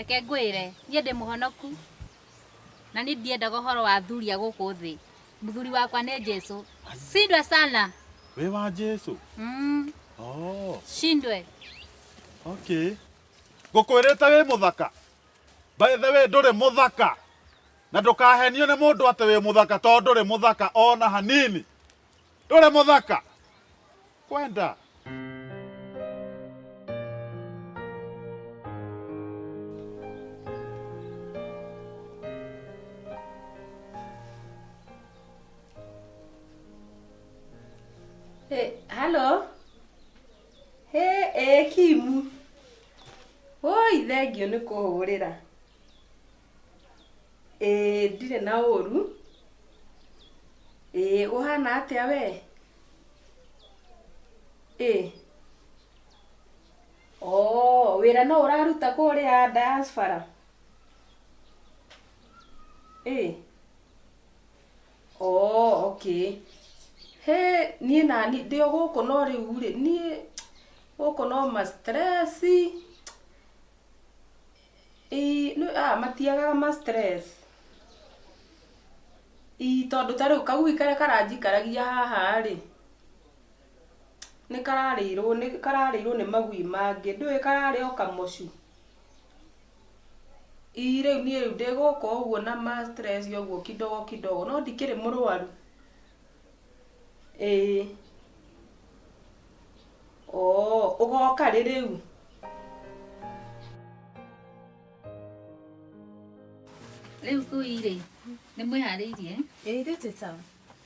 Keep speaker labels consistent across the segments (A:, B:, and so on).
A: Reke ngwire nie ndi muhonoku na ni ndienda gohoro wa thuria guku thi. Muthuri wakwa ni Jesu. Sindwe sana.
B: We wa Jesu?
A: Oh. Shindwe.
B: Okay. Ngukwirite wi muthaka. By the way nduri muthaka. Na ndukahenio ni mundu ate wi muthaka tondu nduri muthaka ona hanini. Nduri muthaka. Kwenda.
C: Hello. Kimu. Oi, thengio nĩ kũhũrĩra. Ndirĩ na ũru. Ũhana atĩa we? Wĩra no ũraruta kũrĩa diaspora? Okay. Niĩ nani ndĩ gũkũ no rĩu rĩ niĩ gũkũ no ma stress matiagaga ma stress tondũ ta rĩu kagui karĩa karanjikaragia haha rĩ nĩ kararĩirwo nĩ magui mangĩ ndũĩ kararĩ o kamocu rĩu niĩ rĩu ndĩ gũkũ ũguo na ma stress ũguo kidogo kidogo no ndikĩrĩ mũrwaru. Ugoka rĩu.
A: Rĩu kuire nĩ mwĩharĩirie?
C: Ndĩrĩ sawa.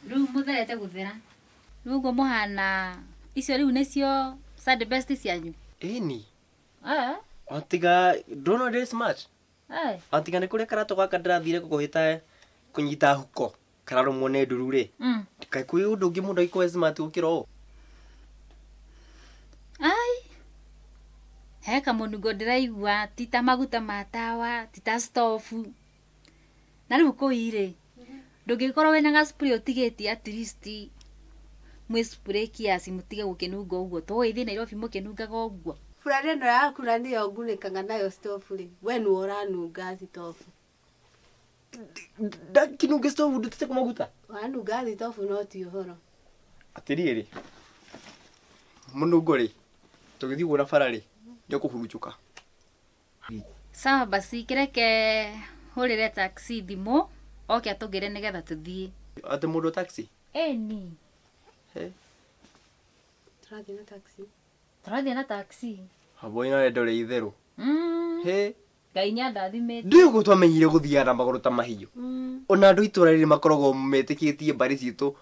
A: Rĩu mũtherete gũthera. Rĩu ũguo mũhana icio rĩu nĩcio Sunday best cianyu?
D: Ni. Atiga ndona ndĩ smart. Atiga nĩ kũrĩa karatu gaka ndĩrathire kũhĩta kũnyita huko. Kararumwo nĩ nduru rĩ. Kai kwĩ ũndũ ũngĩ mũndũ aikũe smart gũkĩra ũũ.
A: He kamũnungo ndĩraigua ti ta maguta ma tawa ti ta stove. Na rĩu kũirĩ ndũngĩkorwo wĩna gaspray ũtigĩtie at least mwĩ spray kiasi mũtige gũkĩnunga ũguo tũĩ thĩ Nairobi mũkĩnungaga ũguo.
E: Fulani ndo yaku na nĩyo ngunĩkaga nayo stove rĩ we nĩ ũranunga stove.
D: Ndakinunge stove ndutĩte kũ maguta.
E: Wanunga stove no ti ũhoro.
D: Atĩrĩrĩ mũnungo rĩ tũgĩthiĩ gũra bara rĩ ndio kũhurunjũka.
A: Sawa basi kireke hũrĩre taxi thimũ oke atũgĩre nĩgetha tũthiĩ.
D: Ate mũndũ taxi?
A: Ni.
E: Tũrathiĩ na taxi.
A: Tũrathiĩ na taxi.
D: Haboi na rendo rĩ itherũ.
A: Ngai nĩ andathimĩte.
D: Ndiũ gũtwamenyire gũthiaga na magũrũ ta mahiũ. Ona andũ itũra rĩrĩ makoragwo metĩkĩtie mbarĩ citũ.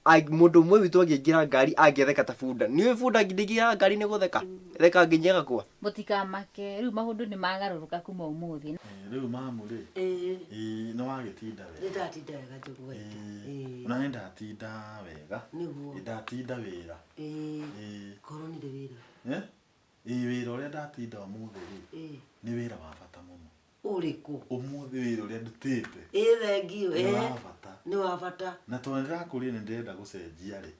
D: Mũndũ ũmwe witũ angĩingĩra ngari angĩtheka ta bunda. Nĩwe bunda angĩingĩra ngari nĩ gũtheka. Theka nginyega kwa.
A: Mũtikamake rĩu maũndũ nĩ magarũrũka kuma ũmũthĩ.
B: Rĩu mamu rĩ. Nĩ wagĩtinda wega.
E: Nĩndatinda wega njogu wetu.
B: Ona nĩ ndatinda wega.
E: Nĩguo.
B: Ndatinda wĩra.
E: Korwo nĩ wĩra.
B: Wĩra ũrĩa ndatinda ũmũthĩ rĩ nĩ wĩra wa bata mũno.
E: Ũrĩkũ?
B: Ũmũthĩ wĩra ũrĩa ndutĩte.
E: Thengio
B: nĩ wa bata. Na tondũ ndĩrakũria nĩ ndĩrenda gũcenjia rĩ.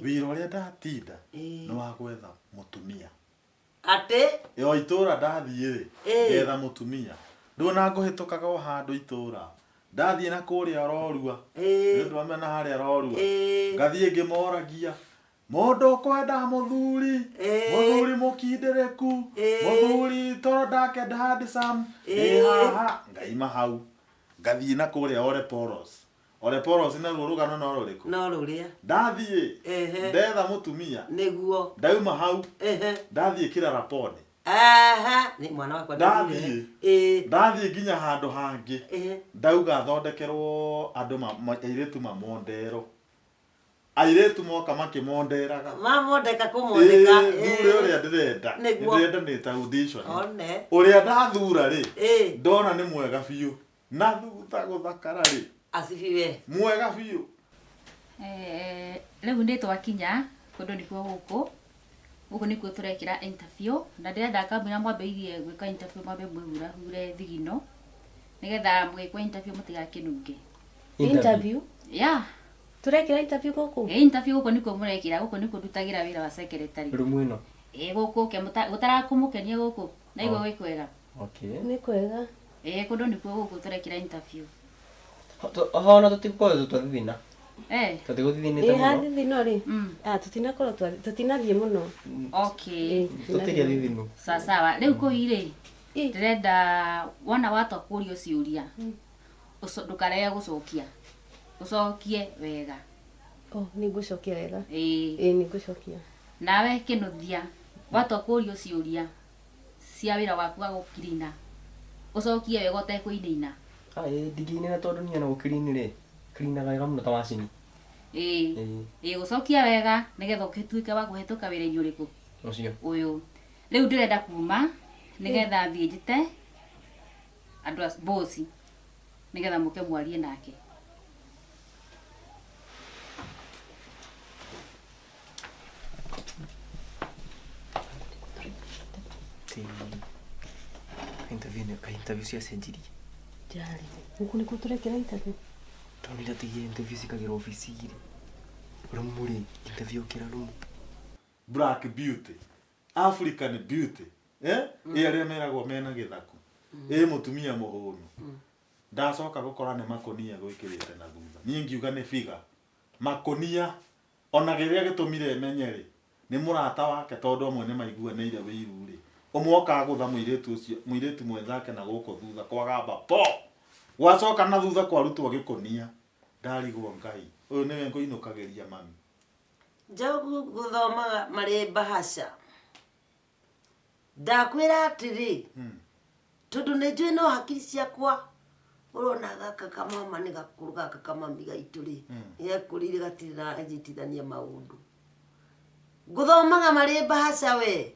B: Wĩra ũrĩa ndatinda nĩ wa gwetha mũtumia.
E: Atĩ?
B: Itũra ndathiĩ rĩ getha mũtumia. Ndũona ngũhĩtũkaga o handũ itũra. Ndathiĩ na kũrĩa Rorua. Nĩũndũ amena harĩa Rorua. Ngathiĩ ngĩmoragia. Mũndũ ũkwenda mũthuri. Mũthuri mũkindĩrĩku. Mũthuri toro ndake handsome. Haha ngaima hau. Ngathiĩ na kũrĩa Oleporos. Oleporos naruo rũgano no rũrĩkũ?
E: No rũrĩa.
B: Ndathiĩ ndetha mũtumia.
E: Nĩguo.
B: Ndauma hau. Ndathiĩ Kĩraraponi.
E: Nĩ mwana wakwa
B: ndathiĩ nginya handũ hangĩ. Ndauga thondekerwo andũ airĩtu mamondero. Airĩtu moka makĩmonderaga.
E: Mamondeka kũmondeka.
B: Thuri ũrĩa ndĩrenda. Ndĩrenda nĩ ta audition. Ũrĩa ndathura rĩ. Ndona nĩ mwega biũ. Na thutha gũthakara rĩ.
E: Asifiwe.
B: Mwega biũ.
A: Rĩu nĩ twakinya kũndũ nĩkuo gũkũ. Gũkũ nĩkuo tũrekĩra interview. Na ndĩrenda kambũni mwambĩrĩrie gwĩka interview mwambe mwĩhurahure thigino. Nĩgetha mũgĩkwo interview mũtigakĩnunge.
C: Interview?
E: Turekira interview gũkũ?
A: Interview gũkũ nĩkuo mũrekira, gũkũ nĩkuo ndutagĩra wĩra wa secretary.
D: Rumu ĩno.
A: Gũkũ gũtarakumũkenia gũkũ na igũo gwĩkwega.
D: Okay.
E: Nĩ kwega.
A: Kũndũ nĩkuo gũkũ tũrekĩra interview.
D: Hona tũtikoe tũthithina. Tũtigũthithinĩte
E: mũno.
D: mũno.
E: Thithino rĩ. Tutinakorwo tutinathiĩ mũno.
A: Okay.
D: Tũtiria thithino.
A: Sawa. Rĩu kũi-rĩ, ndĩrenda wona watua kũũrio ciũria. Ndũkarege gũcokia. Ũcokie wega.
E: Nĩ ngũcokia wega. Nĩ ngũcokia.
A: Nawe kĩnuthia, watua kũũrio ciũria cia wĩra waku wa gũkirina. Ũcokie wega ũtekũinĩina.
D: Ndingĩinĩna tondũ niĩ no gũkirini-rĩ, kirinaga wega mũno ta macini.
A: Ũcokia wega nĩgetha ũgĩtuĩke wa kũhetũka wĩra-inĩ ũrĩkũ?
D: Ũcio.
A: Ũyũ. Rĩu ndĩrenda kuma nĩgetha thiĩ njĩte andũ a boss nĩgetha mũke mwarie nake.
D: Interview cia cenjirie.
E: Jari. Gũkũ nĩkuo tũrekĩra interview.
D: Tondũ ndatigia interview cikagĩra ofici-rĩ. Rumu-rĩ, interview kĩra rumu.
B: Black beauty. African beauty. Arĩa meragwo mena gĩthaku. Mũtumia mũhũnu. Ndacoka gũkora nĩ makonia gwĩkĩrĩte na thutha. Niĩ ngiuga nĩ figa. Makonia ona gĩrĩa gĩtũmire menye-rĩ, nĩ mũrata wake tondũ amwe nĩ maiguanĩire wĩiru-rĩ. Ũmwe okaga gũtha mũirĩtu ũcio, mũirĩtu mwenzake na gũkũ thutha kwagamba po. Gwacoka na thutha kwarutwo gĩkonia. Ndarigwo Ngai. Ũyũ nĩwe ngũinũkagĩria mami.
F: Njogu gũthoma marĩ bahasha. Ndakwĩra atĩrĩ. Tondũ nĩ njũĩ no hakiri ciakwa. Ũrona gaka kamama nĩ gakũrũ gaka kamami gaitũ-rĩ. Gekũrĩire gatirĩ na anjitithania maũndũ. Ngũthomaga marĩ bahasha we.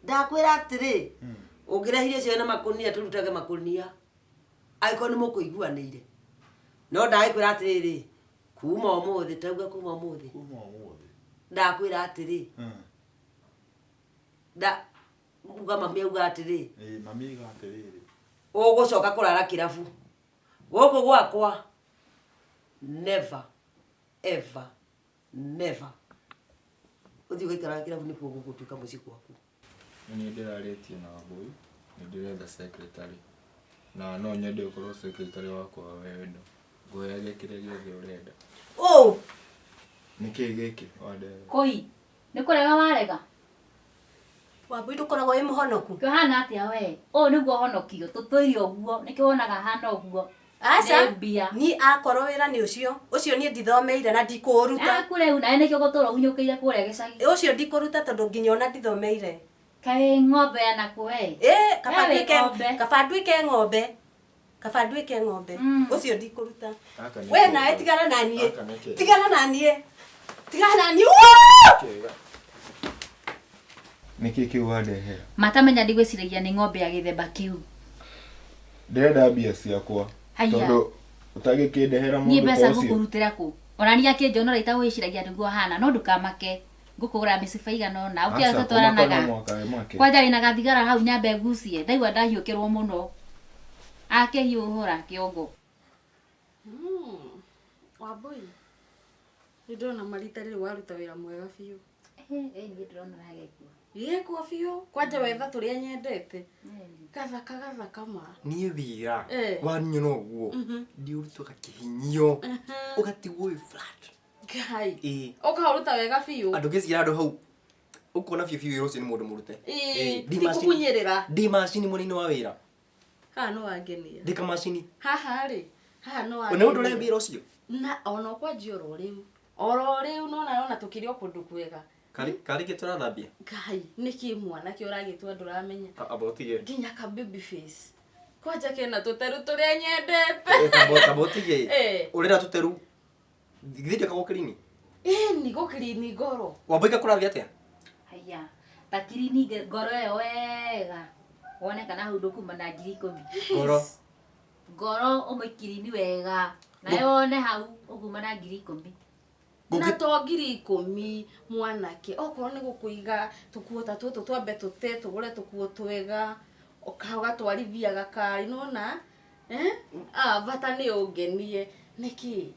F: Ndakwĩra atĩrĩ. Ũngĩrehire cio na makonia tũrutage makonia. Angĩkorwo nĩ mũkũiguanĩire. No ndagĩkwĩra atĩrĩ. Kuma ũmũthĩ, tauga kuma ũmũthĩ.
B: Kuma ũmũthĩ.
F: Ndakwĩra atĩrĩ. Uga mami auga atĩrĩ.
B: Mami auga atĩrĩrĩ.
F: Ũgũcoka kũrara kĩrabu. Gũkũ gwakwa. Never. Ever. Never. Ũthiĩ ũgaikara kĩrabu nĩkuo gũgũtuĩka mũciĩ gwaku.
G: Niĩ ndĩrarĩtie na Wambui, nĩ ndĩretha secretary. Na no nyende ũkorwo secretary wakwa wendo. Ngũheage kĩrĩa gĩothe ũrenda. Nĩkĩĩ gĩkĩ wandehe?
A: Kũi, nĩ kũrega warega?
E: Wambui ndũkoragwo wĩ mũhonoku.
A: Kĩhana atĩa we? Ũũ nĩguo honokio, tũtũire ũguo, nĩkĩo wonaga hana ũguo.
E: Aca, niĩ akorwo wĩra nĩ ũcio niĩ ndithomeire na ndikũruta.
A: Kũreu nawe nĩkĩo gũtũra ũhinyũkĩire kũrĩa gĩcagi.
E: Ũcio ndikũruta tondũ nginya ona ndithomeire.
A: Kaĩ ng'ombe ya naku we?
E: Kaba nduĩke ng'ombe. Kaba nduĩke ng'ombe. Ũcio ndikũruta. We nawe tigana na niĩ. Tigana na niĩ. Tigana na niĩ.
G: Nĩkĩĩ kĩu wandehera?
A: Matamenya ndigwĩciragia nĩ ng'ombe ya gĩthemba kĩu.
G: Ndĩrenda mbia ciakwa. Tondũ ũtagĩkĩndehera mũndũ
A: niĩ mbeca ngũkũrutĩra kũ? Ona niĩ akĩnjonora itagwĩciragia nĩguo hana, no ndũkamake. Ngũkũgũra mĩciba igana ũna. Ũkĩra tũtwaranaga. Kwanja wĩna gathigara hau nyambe ngucie. Ndaigua ndahiũkĩrwo mũno. Akĩhiũhũra kĩongo.
E: Wambui. Nĩ ndĩrona marita rĩrĩ waruta wĩra mwega biũ.
A: Niĩ ndĩrona hagĩkua.
E: Gĩkua biũ. Kwanja wetha tũrĩa nyendete. Gathaka ma.
D: Niĩ wĩra waninyona ũguo. Ndiũrutũga kĩhinyio. Ũgatigwo wĩ flat.
E: Ngai. Ũkaruta wega biũ.
D: Andũ ngĩciara andũ hau. Ũkona biũ wĩra ũcio nĩ mũndũ mũrute.
E: Ndikũkunyĩrĩra.
D: Ndi macini mũnini wa wĩra.
E: Haha no wangenia.
D: Ndika macini.
E: Haha rĩ. Haha no wangenia.
D: Ona ũndũ ũrĩa ũcio.
E: Na ona ũkwanjia oro rĩu nona tũkĩrĩ o kũndũ kwega.
D: Karĩ kĩ tũrathambia?
E: Ngai, nĩkĩ mwanake ũragĩtwo ndũramenya.
D: Abotige.
E: Nginya ka baby face. Kwanja kena tũteru tũrĩa nyendete.
D: Abotige. Ũrĩra tũteru. Githĩte kagũkĩrini?
E: Nĩ gũkĩrini ngoro.
D: Wambaika kũrathia atĩa?
A: Haya, takirini ngoro ĩyo wega. Wone kana hau ndũkuma na 10,000.
D: Ngoro.
A: Ngoro ũmũikirini wega. Nawe wone hau ũkuma na 10,000.
E: Na to 10,000 mwanake. Okorwo nĩ gũkũiga tũkuota tũtũ twambe tũte tũgũre tũkuo twega. Ũgatwarithia gakari nona. Bata nĩ ũngenie. Nĩkĩ?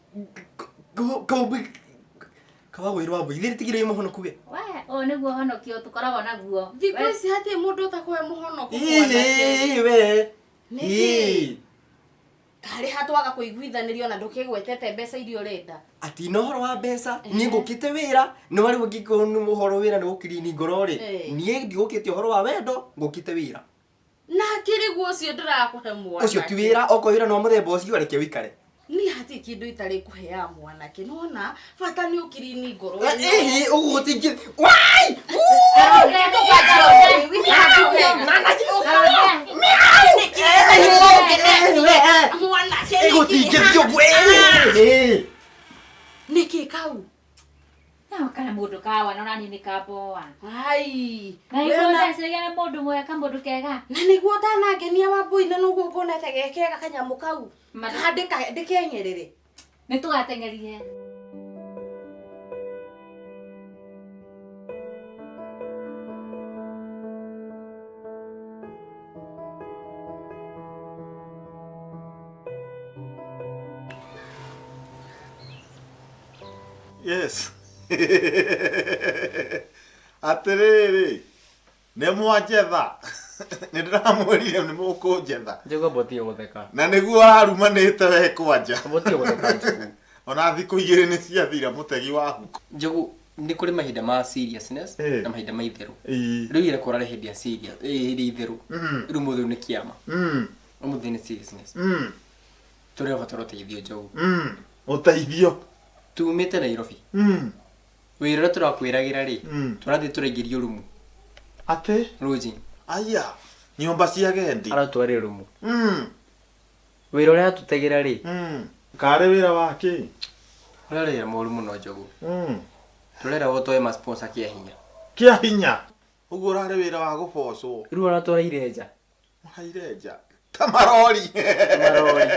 D: Kabago iro abo ithiri tigire muhono kuge.
A: We, o niguo honokio tukoragwo naguo.
E: Thikũ ici hatirĩ mũndũ ũtakuoya mũhonoko
D: We.
E: Nĩkĩ? Karĩ hatwaga kũiguithanĩrio na ndũkĩgwetete mbeca iria ũrenda.
D: Ati no horo wa mbeca ni ngukite wira no wari ngiko ni muhoro wira ni gukiri ngoro ri nie ndigukite horo wa wendo ngukite wira
E: Na kĩrĩ guo ũcio ndĩrakũhe mwana.
D: Ucio ti wira okoira no muthemba ucio areke wikare.
E: Ni hatirĩ kĩndũ itarĩ kũhea mwanake nona bata nĩ ũkiri ngoro.
D: Ugutingi wai
E: Nĩkĩ kau?
A: Na kana mũndũ kawa no nani nĩ kaboa.
E: Ai.
A: Na iko ndacegera mũndũ mwega mũndũ kega.
E: Na nĩguo ndanangenia Wambui na nũguo ngonete gekega kanyamũ kau. Ndĩkenyerere.
A: Nĩ tũgatengerie.
B: Yes. Atiriri. Nĩ mwanjetha. Nĩ ndĩramwĩrire nĩ mũkũnjetha.
D: Njogo boti gutheka.
B: Na nĩguo ararumanĩte we kwanja.
D: Boti gutheka njogo.
B: Ona thikũ igĩrĩ nĩ ciathira mũtegi wa huko.
D: Njogo ni kuri mahinda ma seriousness na mahinda ma itheru. Riu ire kurare hindi ya serious. Hindi itheru. Riu muthu ni kiama. Muthu ni seriousness. Tore bataro teithio njogo.
B: Uteithio.
D: Tumite Nairobi. Wira turakwiragira ri. Turathi turaingĩrio rumu.
B: Ate?
D: Lodging.
B: Aya. Nyumba cia gendi.
D: Aratware rumu. Wira uria tutegera ri.
B: Kare wira wake.
D: Urarira moru muno njogu. Turera wotoe ma sponsor kia hinya.
B: Kia hinya. Uguo urare wira wa gubocwo.
D: Riu aratwara irenja.
B: Irenja. Tamarori. Tamarori.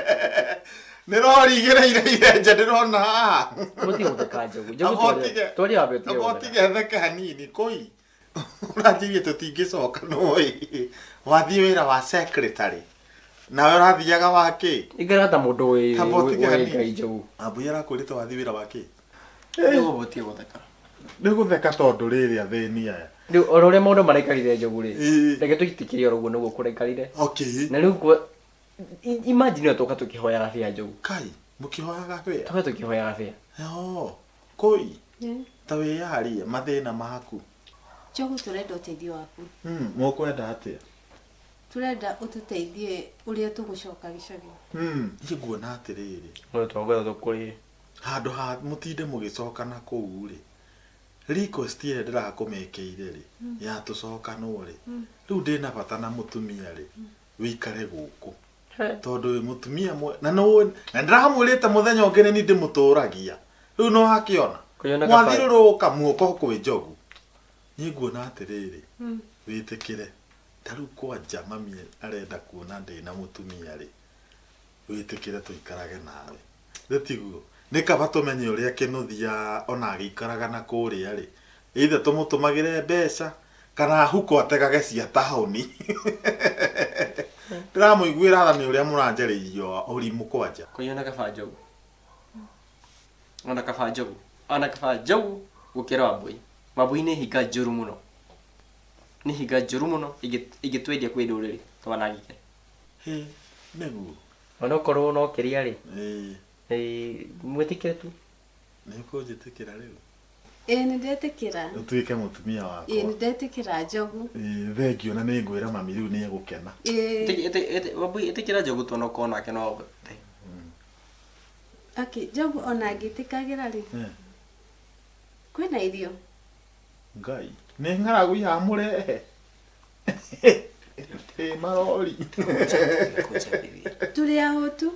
B: Nĩ rori igereire irenja ndĩrona haha.
D: Muti gutheka njogu. Njogu twari abe tu.
B: Agotige theka hanini koi. Ũranjirie tũtingĩcoka nũĩ. Wathiĩ wĩra wa secretary. Nawe ũrathiaga wa kĩ?
D: Ingĩra ta mũndũ wĩ ngai njogu.
B: Wambui arakwĩrĩte wathiĩ wĩra wa kĩ?
D: Njogu botie gutheka.
B: Nĩ gũtheka tondũ rĩrĩ athĩni aya.
D: Riu ororia maũndũ marekarire njogu rĩ. Reke tũitikĩrie oroguo nĩguo kũrekarire.
B: Okay.
D: Na rĩu imagine toka tukihoya gabia njogu.
B: Kai, mũkĩhoya gabia?
D: Toka tukihoya gabia.
B: Yo, koi. Ta wĩyarie mathĩna maku.
E: Njogu tũrenda ũteithio waku.
B: Mũkwenda atĩa?
E: Tũrenda ũtũteithie ũrĩa tũgũcoka gĩcagi.
B: Niĩ nguona atĩrĩrĩ.
D: Mũndũ twagwetha tũkũrĩe.
B: Handũ ha mũtinde mũgĩcoka na kũu rĩ. Request ĩrĩa ndĩrakũmĩkĩire rĩ, ya tũcokanwo rĩ. Rĩu ndĩna bata na mũtumia rĩ. Wĩikare gũkũ. Tondũ wĩ mũtumia na ndĩramwĩrĩte mũthenya ũngĩ nĩ ndĩmũtũragia. Rĩu no hakĩona. Mwathiũrũrũka muoko kwĩ njogu. Niĩ nguona atĩrĩrĩ. Wĩtĩkĩre. Tarĩu kwanja mami arenda kuona ndĩna mũtumia rĩ. Wĩtĩkĩre tũikarage nawe. Rĩtiguo. Nĩ kaba tũmenye ũrĩa kĩnuthia ona agĩikaraga na kũrĩa rĩ. Either tũmũtũmagĩre mbeca kana huko ategage cia taũni. Ndĩramũiguĩra tha nĩ ũrĩa mũranjarĩirio ũrimũ kwanja.
D: Kũiona kaba njogu. Ona kaba njogu. Ona kaba njogu gũkĩra Wambui. Wambui nĩ hinga njũru mũno. Nĩ hinga njũru mũno ingĩtwendia kwĩ ndũrĩrĩ twanangĩke.
B: Nĩguo.
D: Ona okorwo no kĩria rĩ. Mwĩtĩkĩre tu.
B: Nĩ ũkũnjĩtĩkĩra rĩu.
E: Nĩ ndetĩkĩra.
B: Ũtuĩke mũtumia wakwa.
E: Nĩ ndetĩkĩra njogu.
B: Thengio na nĩ ngwĩra mami rĩu nĩ egũkena.
D: Wambui ĩtĩkĩra njogu tondũ okorwo nake no ahote.
E: Okay, njogu ona angĩtĩkagĩra rĩ. Kwĩna irio.
B: Ngai. Nĩ ng'aragu yamũrehe. Marori.
E: Tũrĩ ahũtu.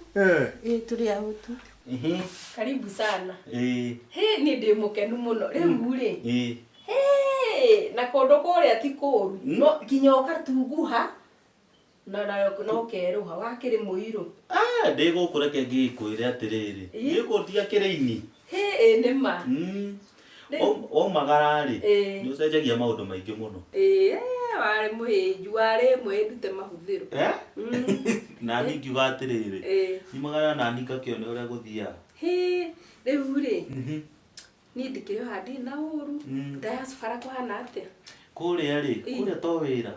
E: Tũrĩ ahũtu. Karibu sana. Nĩ ndĩ mũkenu mũno. Rĩu rĩ. Na kũndũ kũrĩa ti kũũru. No nginya ũgatunguha. No kerũha wakĩrĩ mũirũ.
H: Ndĩgũkũreke ngĩkwĩre atĩrĩrĩ. Gĩkũndia kĩrĩini.
E: Nĩ ma.
H: Omagara rĩ. Nĩ ũcenjagia maũndũ maingĩ mũno.
E: Warĩ mũhĩnju warĩ mwĩndute mahũthĩro.
H: Na niĩ ngiuga atĩrĩrĩ. Nyumagara na niĩ ngakĩone ũrĩa gũthiaga.
E: Rĩu rĩ.
C: Ni ndikĩrĩ handi na ũru. Diaspora kũhana atĩa?
H: Kũrĩa rĩ, kũrĩa to wĩra.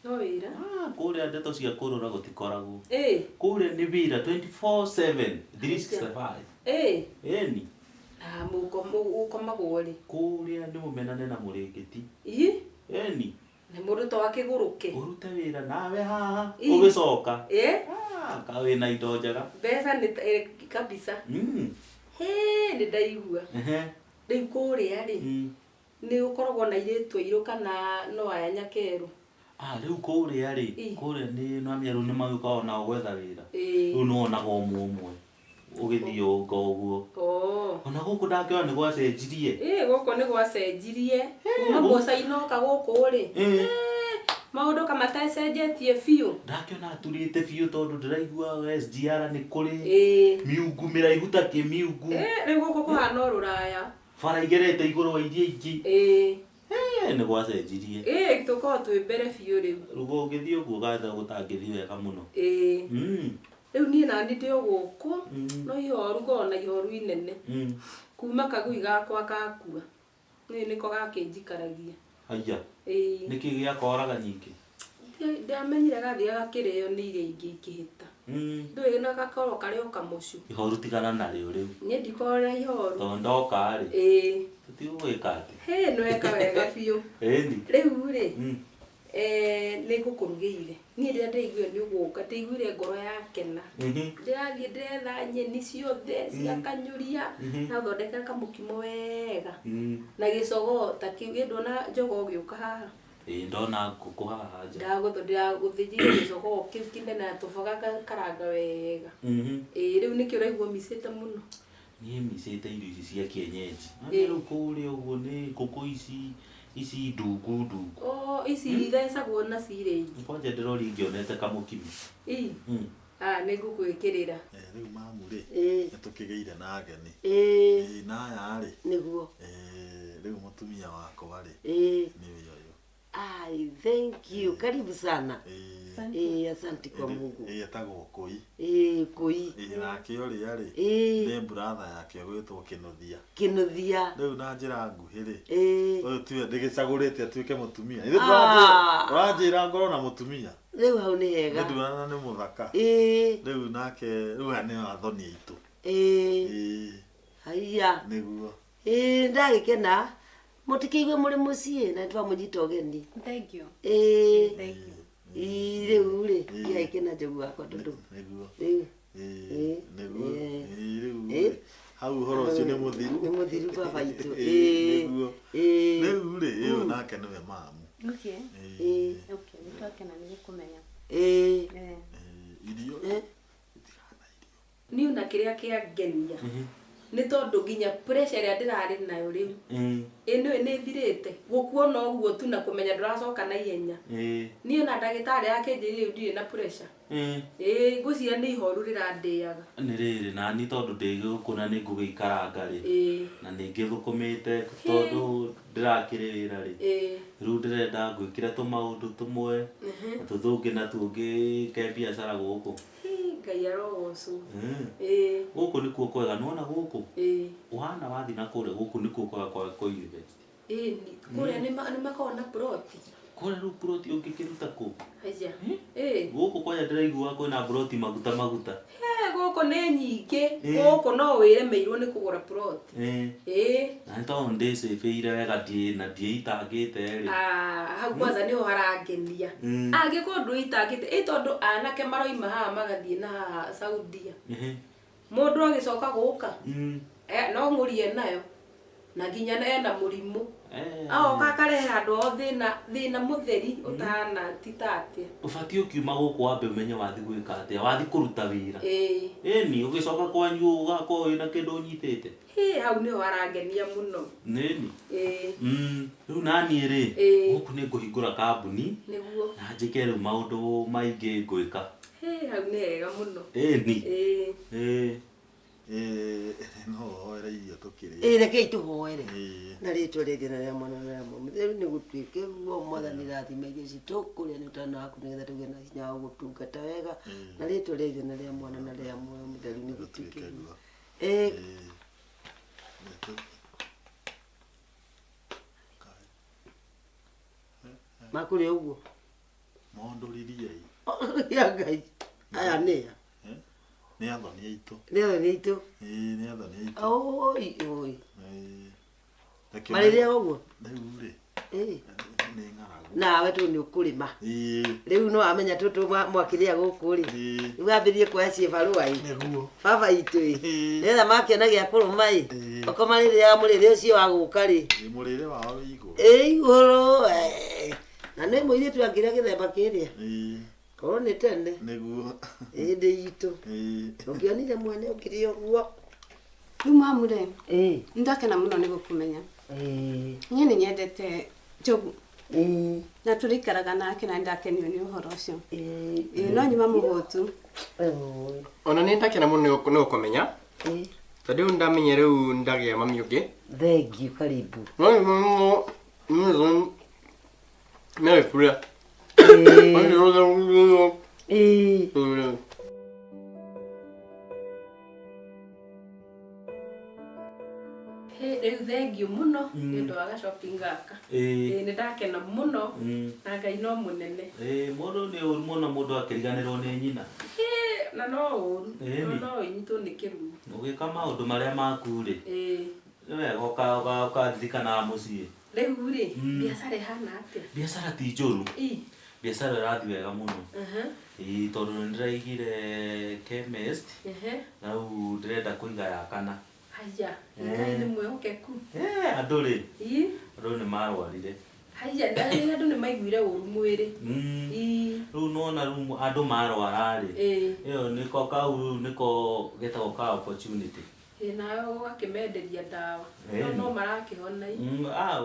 C: No wĩra?
H: Kũrĩa ndeto cia kũrũra gũtikoragwo.
C: Kũrĩa
H: nĩ wĩra 24/7 365. Ĩni.
C: Na mũkomagwo rĩ?
H: Kũrĩa nĩ mũmenane na mũrĩngĩti. Ĩni.
C: Nĩ mũndũ to akĩgũrũke.
H: Ũrute wĩra nawe haha ũgĩcoka. Ka wĩna indo njega.
C: Mbeca nĩ kabisa. Nĩ ndaigua. Rĩu kũrĩa rĩ, nĩ ũkoragwo na airĩtu airũ kana no aya nyakerũ?
H: Rĩu kũrĩa rĩ, kũrĩa nĩ namĩerũ nĩ magĩũkaga nao gwetha wĩra. Rĩu nĩ wonaga ũmwe ũgĩthiĩ ũnga ũguo. Ona gũkũ ndakĩona nĩ gwacenjirie.
C: Gũkũ nĩ gwacenjirie. Kuma mboca inoka gũkũ rĩ. Maũndũ kama matacenjetie biũ.
H: Ndakĩona aturĩte biũ tondũ ndĩraigua SGR nĩ kũrĩ. Miungu mĩraihu ta kĩmiungu.
C: Rĩu gũkũ kũhana o rũraya.
H: Bara igerete igũrũ wa iria ingĩ. Nĩ gwacenjirie.
C: Tũkoragwo twĩ mbere biũ rĩu.
H: Rĩu ũngĩthiĩ ũguo gatha gũtangĩthiĩ wega mũno.
C: Rĩu niĩ nani ndĩ o gũkũ, no ihoru ngoragwo na ihoru inene. Kuma kagui gakwa gakua. Nĩ nĩko gakĩnjikaragia.
H: Haiya. Nĩkĩ gĩakoraga nyingĩ?
C: Ndiamenyire gathiaga kĩrĩo nĩ iria ingĩ ikĩhĩta. Ndũĩ na gakorwo karĩ o kamũcu.
H: Ihoru tigana narĩo rĩu.
C: Niĩ ndikoragwo na ihoru.
H: Tondũ ndoka rĩ. Tũtigũgĩka atĩ.
C: Nĩ weka wega biũ. Rĩu rĩ, nĩ ngũkũrugĩire. Niĩ rĩrĩa ndaiguire nĩ ũgũka, ndaiguire ngoro yakena. Ndĩrathiĩ ndĩretha nyeni ciothe ciakanyũria, na thondeka kamũkimo wega. Na gĩcogoo ta kĩu ndona njogoo gĩũka haha.
H: Ndona ngũkũ haha nja.
C: Ndagũthĩnjire gĩcogoo kĩu kĩnene na tũboga karanga wega. Rĩu nĩkĩo ũraigua micĩte mũno.
H: Niĩ micĩte irio ici cia kienyeji. Rĩu kũrĩa ũguo nĩ ngũkũ ici ndungu.
C: Ici ithecagwo na syringe.
H: Kwanja ndĩrori ingĩonete kamũkimo.
C: Nĩ ngũkwĩkĩrĩra.
B: Rĩu mamu rĩ, nĩ tũkĩgĩire na ageni. Na aya rĩ.
F: Nĩguo.
B: Rĩu mũtumia wakwa rĩ. Nĩ ũyũ.
F: Thank you. Karibu sana. Asante kwa Mungu.
B: Etagwo Kũi.
F: Kũi.
B: Nake ũrĩa rĩ, nĩ brother yake gwĩtwo Kĩnuthia.
F: Kĩnuthia.
B: Rĩu na njĩra nguhĩ rĩ, ũyũ tiwe ndĩgĩcagũrĩte atuĩke mũtumia. Ithuĩ tũranjĩra ngoro na mũtumia.
F: Rĩu hau nĩ hega.
B: Nĩnduana nĩ mũthaka. Rĩu nake rĩu aya nĩ athoni aitũ.
F: Haiya.
B: Nĩguo.
F: Ndagĩkena. Mũtikĩigue mũrĩ mũciĩ na twamũnyita ũgeni.
E: Thank you.
F: Thank you. Rĩu rĩ, ndagĩkena njogu wakwa tondũ.
B: Nĩguo. Rĩu hau ũhoro ũcio nĩ mũthiru.
F: Nĩ mũthiru baba itũ.
B: Nĩguo. Rĩu rĩ, ũyũ nake nĩwe mamu.
E: Okay. Nĩtwakena nĩ gũkũmenya.
B: Irio.
C: Niĩ na kĩrĩa kĩangenia nĩ tondũ nginya pressure ĩrĩa ndĩrarĩ nayo rĩu ĩno nĩ thirĩte gũkuona ũguo tu na kũmenya ndũracoka na ihenya. Niĩ na ndagĩtarĩ akĩnjĩrire rĩu ndirĩ na pressure. Ngwĩciria nĩ ihoru rĩrandĩaga.
H: Nĩ rĩrĩ nani tondũ ndĩgũkũ na nĩ ngũgĩikaranga rĩ, na nĩ ngĩthũkũmĩte tondũ ndĩrakĩrĩ wĩra rĩ, rĩu ndĩrenda ngwĩkĩra tũmaũndũ tũmwe na tũthũngĩ na tũngĩ ke biacara gũkũ.
C: Ngai arogocwo.
H: Gũkũ nĩkuo kwega nĩwona gũkũ ũhana wathi na kũrĩa gũkũ nĩkuo kwega kwa university.
C: Kũrĩa nĩ makoragwo na ploti.
H: Kũrĩa rĩu ploti ũngĩkĩruta kũ?
C: Haiya.
H: Gũkũ kwanja ndĩraigua kwĩna ploti maguta.
C: Gũkũ nĩ nyingĩ. Gũkũ no wĩremeirwo nĩ kũgũra ploti.
H: Na nĩ tondũ ndĩcĩbĩire wega na ndiĩitangĩte rĩ.
C: Hau kwanza nĩho harangenia. Angĩkorwo ndũitangĩte tondũ anake maroima haha magathiĩ na haha Saudia. Mũndũ agĩcoka gũka no mũrie nayo na nginya ena mũrimũ. Agoka akarehe andũ o thĩna mũtheri ũtahana titatĩa.
H: Ũbatiĩ ũkiuma gũkũ wambe ũmenye wathi gwĩka atĩa, wathi kũruta wĩra. Ĩni ũgĩcoka kwanyu ũgakorwo wĩna kĩndũ ũnyitĩte.
C: Hau nĩho harangenia mũno.
H: Nĩni. Rĩu naniĩ rĩ, gũkũ nĩ ngũhingũra kambuni na njĩke rĩu maũndũ maingĩ ngwĩka.
C: Hau nĩ hega mũno.
H: Ĩni.
B: No hoere irio tũkĩrĩa.
F: Rekei tũhoere. Na rĩtwa rĩngĩ na rĩa mwana na rĩa mũtheri nĩ gũtuĩke guo mwathani rathime ici tũkũrĩa nĩ ũtana waku nĩgetha tũgĩe na hinya wa gũtungata wega na rĩtwa rĩngĩ na rĩa mwana na rĩa mũtheri nĩ gũtuĩke guo. makuri uguo
B: monduririe
F: ya ngai aya nĩa
B: nĩ athoni aitũ nĩ athoni aitũ
F: oi marĩrĩa ũguo
B: rĩu rĩ nĩ ng'aragu
F: nawe tu nĩ ũkũrĩma rĩu no amenya tũtũ mwakĩrĩa gũkũ rĩ rĩu ambĩrie kuoya ciĩbarũa
B: nĩguo
F: baba itũ nĩgetha makĩona gĩa kũrũma okoma rĩrĩa mũrĩre ũcio wa gũka rĩ
B: mũrĩre wao wĩ igũrũ
F: igũrũ na nĩ mũirĩtu angĩrĩa gĩthemba kĩrĩa korwo nĩ tene
B: nĩguo
F: ĩndĩ itũ ũngĩonire mwene ũkĩrĩ ũguo
E: rĩu mamũre nĩndakena mũno nĩ gũkũmenya niĩ nĩ nyendete Njogu na tũrĩikaraga nake na nĩndakenio nĩ ũhoro ũcio no nyuma mũhũtu
D: ona nĩ ndakena mũno nĩ gũkũmenya tondũ rĩu ndamenya rĩu ndagĩa mami ũngĩ
F: thengiũ karibu
D: mekũrĩa
C: rĩu thengiũ mũno nĩ ũndũ wa shopping gaka nĩ ndakena mũno na Ngai no mũnene
H: mũndũ nĩ ũru mũno mũndũ akĩriganĩrwo nĩ nyina
C: na no ũru no ũnyitwo nĩ kĩrumu
H: ũgĩka maũndũ marĩa maku rĩ nĩ wega ũkaririkanaga mũciĩ
C: rĩu rĩ biacara ĩhana atĩa
H: biacara ti njũru biacara ĩrathiĩ wega mũno tondũ nĩ ndĩraigire chemist na rĩu ndĩrenda kũiga ya kana
C: haya Ngai nĩ mwĩhokeku
H: andũ rĩ andũ nĩ marwarire
C: haya andũ nĩ maiguire ũru mwĩrĩ
H: rĩu nona rĩu andũ marwara rĩ ĩyo nĩko kau nĩko getagwo ka opportunity
C: nawe ũgakĩmenderia ndawa no marakĩhona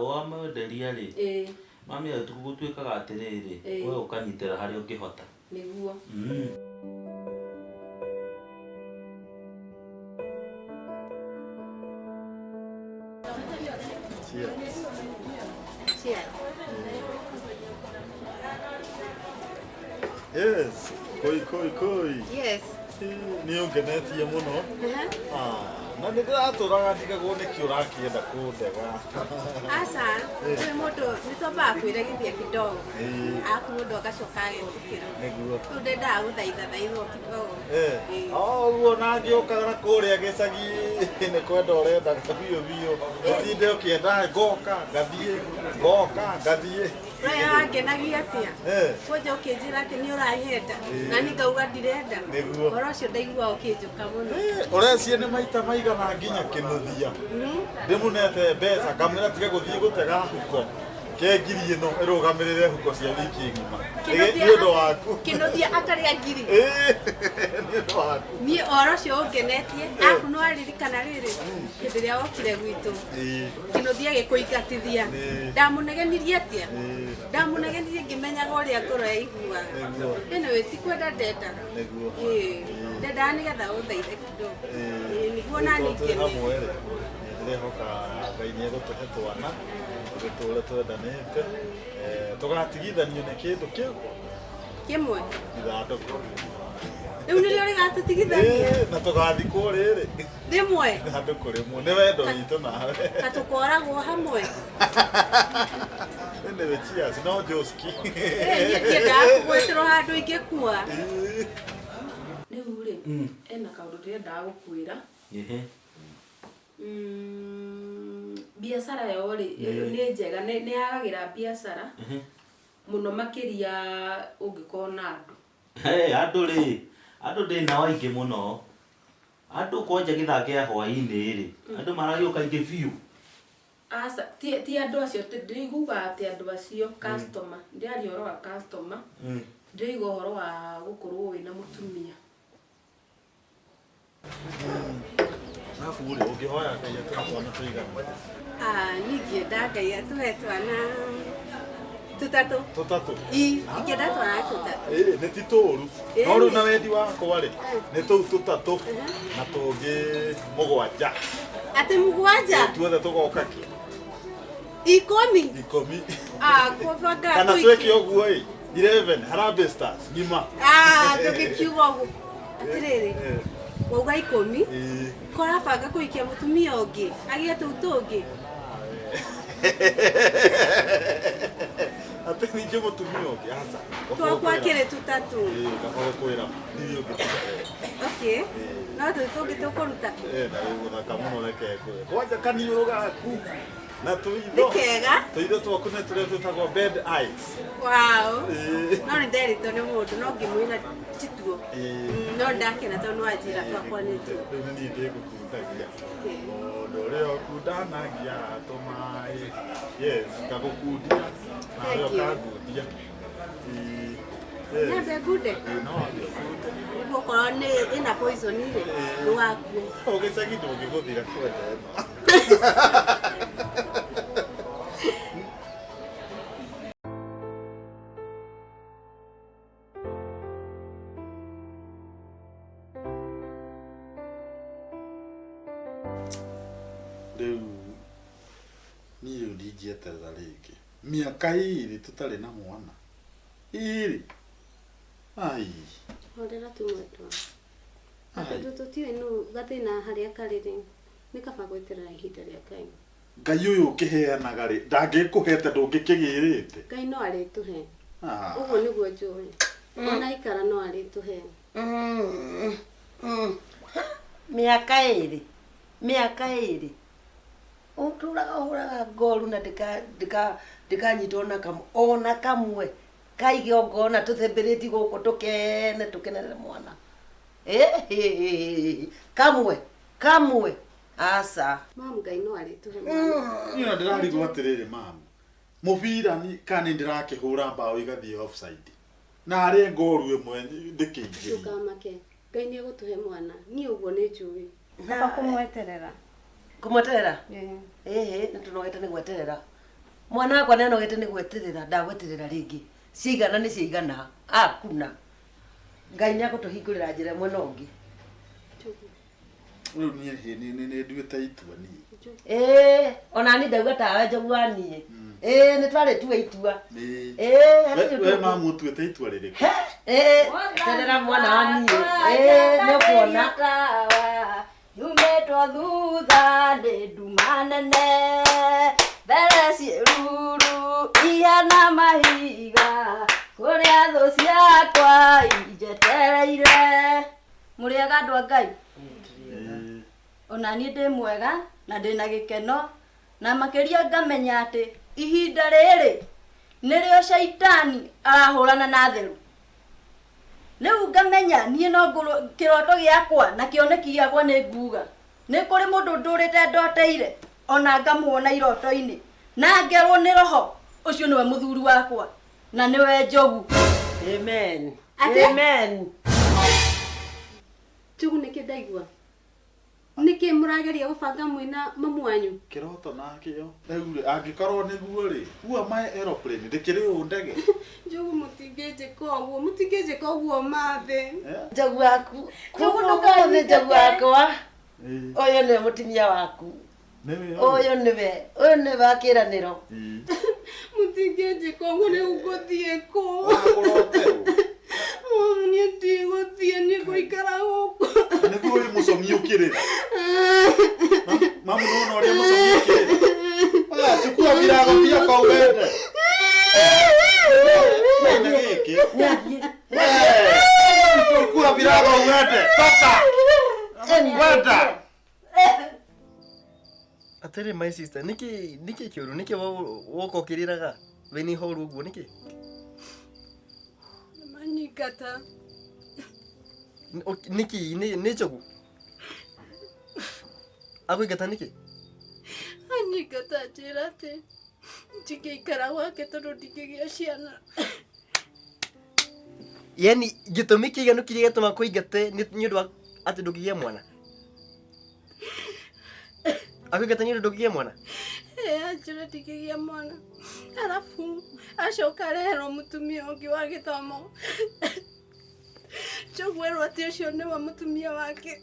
H: wamenderia rĩ mami gũtuĩkaga atĩrĩrĩ we ũkanyitĩra harĩa ũngĩhota
C: nĩguo
B: Yes, koi.
E: Yes.
B: Nĩ ũngenetie mũno. Na nĩ ndĩratũraga ndigagwo nĩkĩ ũrakĩenda kũndega.
E: Aca, kwĩ mũndũ nĩ twambaga kwĩregithia kidogo. Alafu mũndũ agacoka agetĩkĩra.
B: Nĩguo.
E: Rĩu ndendaga gũthaithathwo kidogo.
B: Ũguo na ngĩũkaga kũrĩa gĩcagi nĩ kwenda ũrenda biũ. Ũtinde ũkĩenda ngoka ngathiĩ.
E: Raya wangenagia atĩa? Kwanja ũkĩnjĩra atĩ nĩ ũranyenda na niĩ ngauga ndirenda. Ũhoro ũcio ndaigua ũkĩnjũka mũno.
B: Ũreciria nĩ maita maigana nginya kĩnuthia. Ndĩmũnete mbeca ngamwĩra tiga gũthiĩ gũtega huko. Ngiri ĩno ĩrũgamĩrĩre huko cia wiki ng'ima. Nĩ ũndũ waku.
E: Kĩnuthia atarĩa ngiri.
B: Nĩ ũndũ waku.
E: Niĩ ũhoro ũcio ũngenetie, arabu no aririkana rĩrĩ hĩndĩ ĩrĩa wokire gwitũ. Kĩnuthia gĩkũingatithia. Ndamũnegenirie atĩa? Ndamũnegenirie ngĩmenyaga ũrĩa ngoro yaiguaga. Ĩno ĩtikwenda ndendaga. Ndendaga nĩgetha ũthaithe kidogo. Nĩguo naniĩ ngene.
B: Ndĩrehoka Ngai nĩ egũtũhe twana tũgĩtũũre twendanĩte tũgatigithanio nĩ kĩndũ
E: kĩmwe
B: ithandũkũ
E: rĩu nĩrĩo rĩgatũtigithania
B: na tũgathikwo rĩrĩ
E: rĩmwe
B: ithandũkũ rĩmwe nĩ wendo witũ nawe
E: na tũkoragwo hamwe
B: nĩwe cheers no joski
E: ndiendaga kũgwĩtĩrwo handũ ingĩkua
C: rĩu rĩ ena kaũndũ ndĩrendaga gũkwĩra biacara yo rĩ nĩ njega nĩ yagagĩra biacara mũno makĩria ũngĩkorwo na andũ
H: andũ ndĩ nao aingĩ mũno andũ kwanja gĩthaa kĩa hwaĩ-inĩ rĩ andũ maragĩũka aingĩ biũ
C: aca ti andũ acio ndĩiguga atĩ andũ acio customer ndĩaria ũhoro wa customer ndĩiga ũhoro wa gũkorwo wĩna mũtumia
B: Alafu ule ũngĩhoya Ngai atũhe twana tũigana
E: niĩ ingĩenda Ngai atũhe twana tũtatũ ingĩenda twana tũtatũ
B: nĩ ti tũũru no rĩu na wendi wakwa rĩ nĩ tũu tũtatũ na tũngĩ mũgwanja
E: atĩ mũgwanja
B: tuothe tũgoka kĩ
E: 10
B: kana twĩke ũguo ĩ 11 Harambee Stars ngima
E: tũgĩkiuga ũguo atĩrĩrĩ wauga 10 korabanga kũikia mũtumia ũngĩ agĩe tũu tũngĩ
B: atĩ ningĩ ningĩ mũtumia ũngĩ aca
E: twakwa kĩrĩ tutatu
B: ngakora kwĩra ndirĩ ũngĩ tiga
E: okay no tũngĩ tũkũruta
B: na gũthaka mũno reke kwĩ kwanja kaniũrũ gaku na
E: nĩ kega
B: tũitho twaku nĩ tũrĩa twĩtagwo bed eyes
E: wow no nĩ nderitwo nĩ mũndũ no ngĩmwĩra tituo no ndakena tondũ wanjĩra twakwa nĩ tuo
B: rĩu niĩ ndĩgũkundagia mũndũ ũrĩa ũkundanagia tũmaĩ yes ngagũkundia nawe ũkangundia
E: nyambe ngunde
B: no
E: nĩguo korwo ĩna poison rĩ nĩ wakuo
B: ũgĩcagi ndũngĩgũthira kwenda ĩno rĩu niĩ rĩu ndingĩeterera rĩngĩ mĩaka ĩrĩ tũtarĩ na mwana ĩrĩ ai
E: horera tumwetwa tondũ tũtiũĩ nũ gathĩna harĩa karĩ rĩ nĩ kaba gweterera ihinda rĩa Ngai
B: Ngai ũyũ ũkĩheanaga rĩ ndangĩkũhete ndũngĩkĩgĩrĩte
E: Ngai no arĩtũhe ũguo nĩguo njũĩ ona ikara no arĩtũhe
F: mĩaka ĩrĩ ũtũraga ũhũraga ngoru na ndĩkanyitwo ona kamwe kaige ongona tũthembĩrĩti gũkũ tũkene tũkenerere mwana kamwe aca
E: mamu Ngai no arĩtũhe
B: niĩ na ndĩrarigwo atĩrĩrĩ mamu mũbira kana ndĩrakĩhũra mbaũ igathiĩ offside na arĩ ngoru ĩmwe ndĩkĩingĩrie
E: ndũkamake Ngai nĩ egũtũhe mwana niĩ ũguo nĩ njũĩ kaba
F: kũmweterera nĩ tũnogete nĩ gweterera mwana wakwa nĩ anogete nĩ gweterera ndagweterera rĩngĩ ciigana nĩ ciigana akuna Ngai nĩ agũtũhingũrĩra njĩra ĩmwe na ũngĩ
B: rĩu niĩ nĩ nduĩte itua niĩ
F: ona niĩ ndauga tawe njogu wa niĩ nĩ twarĩtua itua
B: we mamu ũtuĩte itua rĩrĩkũ
F: terera mwana wa niĩ nĩ ũkuona
I: yumĩtwo thutha ndĩ nduma nene mbere ciĩruru ihana mahiga kũrĩa thũ ciakwa injetereire mũrĩega andũ a Ngai ona niĩ ndĩ mwega na ndĩna gĩkeno na makĩria ngamenya atĩ ihinda rĩrĩ nĩrĩo shaitani arahũrana na theru rĩu ngamenya niĩ no kĩroto gĩakwa na kĩoneki gĩakwa nĩ nguga nĩ kũrĩ mũndũ ndũrĩte ndoteire ona ngamuona iroto-inĩ na ngerwo nĩ roho ũcio nĩwe mũthuri wakwa na nĩwe Njogu
F: amen
E: Njogu nĩkĩ ndaigua nĩkĩ mũrageria gũbanga mwĩna mamu wanyu
B: kĩroto nakĩo rĩu angĩkorwo nĩguo rĩ huwa my aeroplane ndĩkĩrĩ ũũ ndege
E: Njogu mũtingĩnjĩka ũguo mathe
F: Njogu waku kumũgothe Njogu wakwa ũyũ nĩwe mũtumia waku ũyũ nĩwe akĩranĩro
E: mũtingĩnjĩka ũguo rĩu ngũthiĩ kũ niĩ ndigũthiĩ nĩ ngũikara gũkũ
B: nĩguo ũrĩ mũcomi ũkĩrĩra mamu nĩwona ũrĩa mũcomi ũkĩrĩra chukua virago vyako uende chukua virago uende toka wenda
D: atĩrĩ my sister nĩkĩ kĩũru nĩkĩ woka ũkĩrĩraga wĩnĩ horu ũguo nĩkĩ
E: manyingata
D: nĩkĩ nĩ Njogu agũingata nĩkĩ
E: anyingata njĩra atĩ ndingĩikara gwake tondũ ndingĩgĩa ciana
D: yani gĩtũmi kĩiganu kĩrĩa gĩtũma kũingate nĩ ũndũ wa atĩ ndũngĩgĩa mwana akũingata nĩ ũndũ ndũngĩgĩa mwana
E: anjĩra ndingĩgĩa mwana arabu acoka areherwo mũtumia ũngĩ wa gĩthomo Njogu erwo atĩ ũcio nĩwe mũtumia wake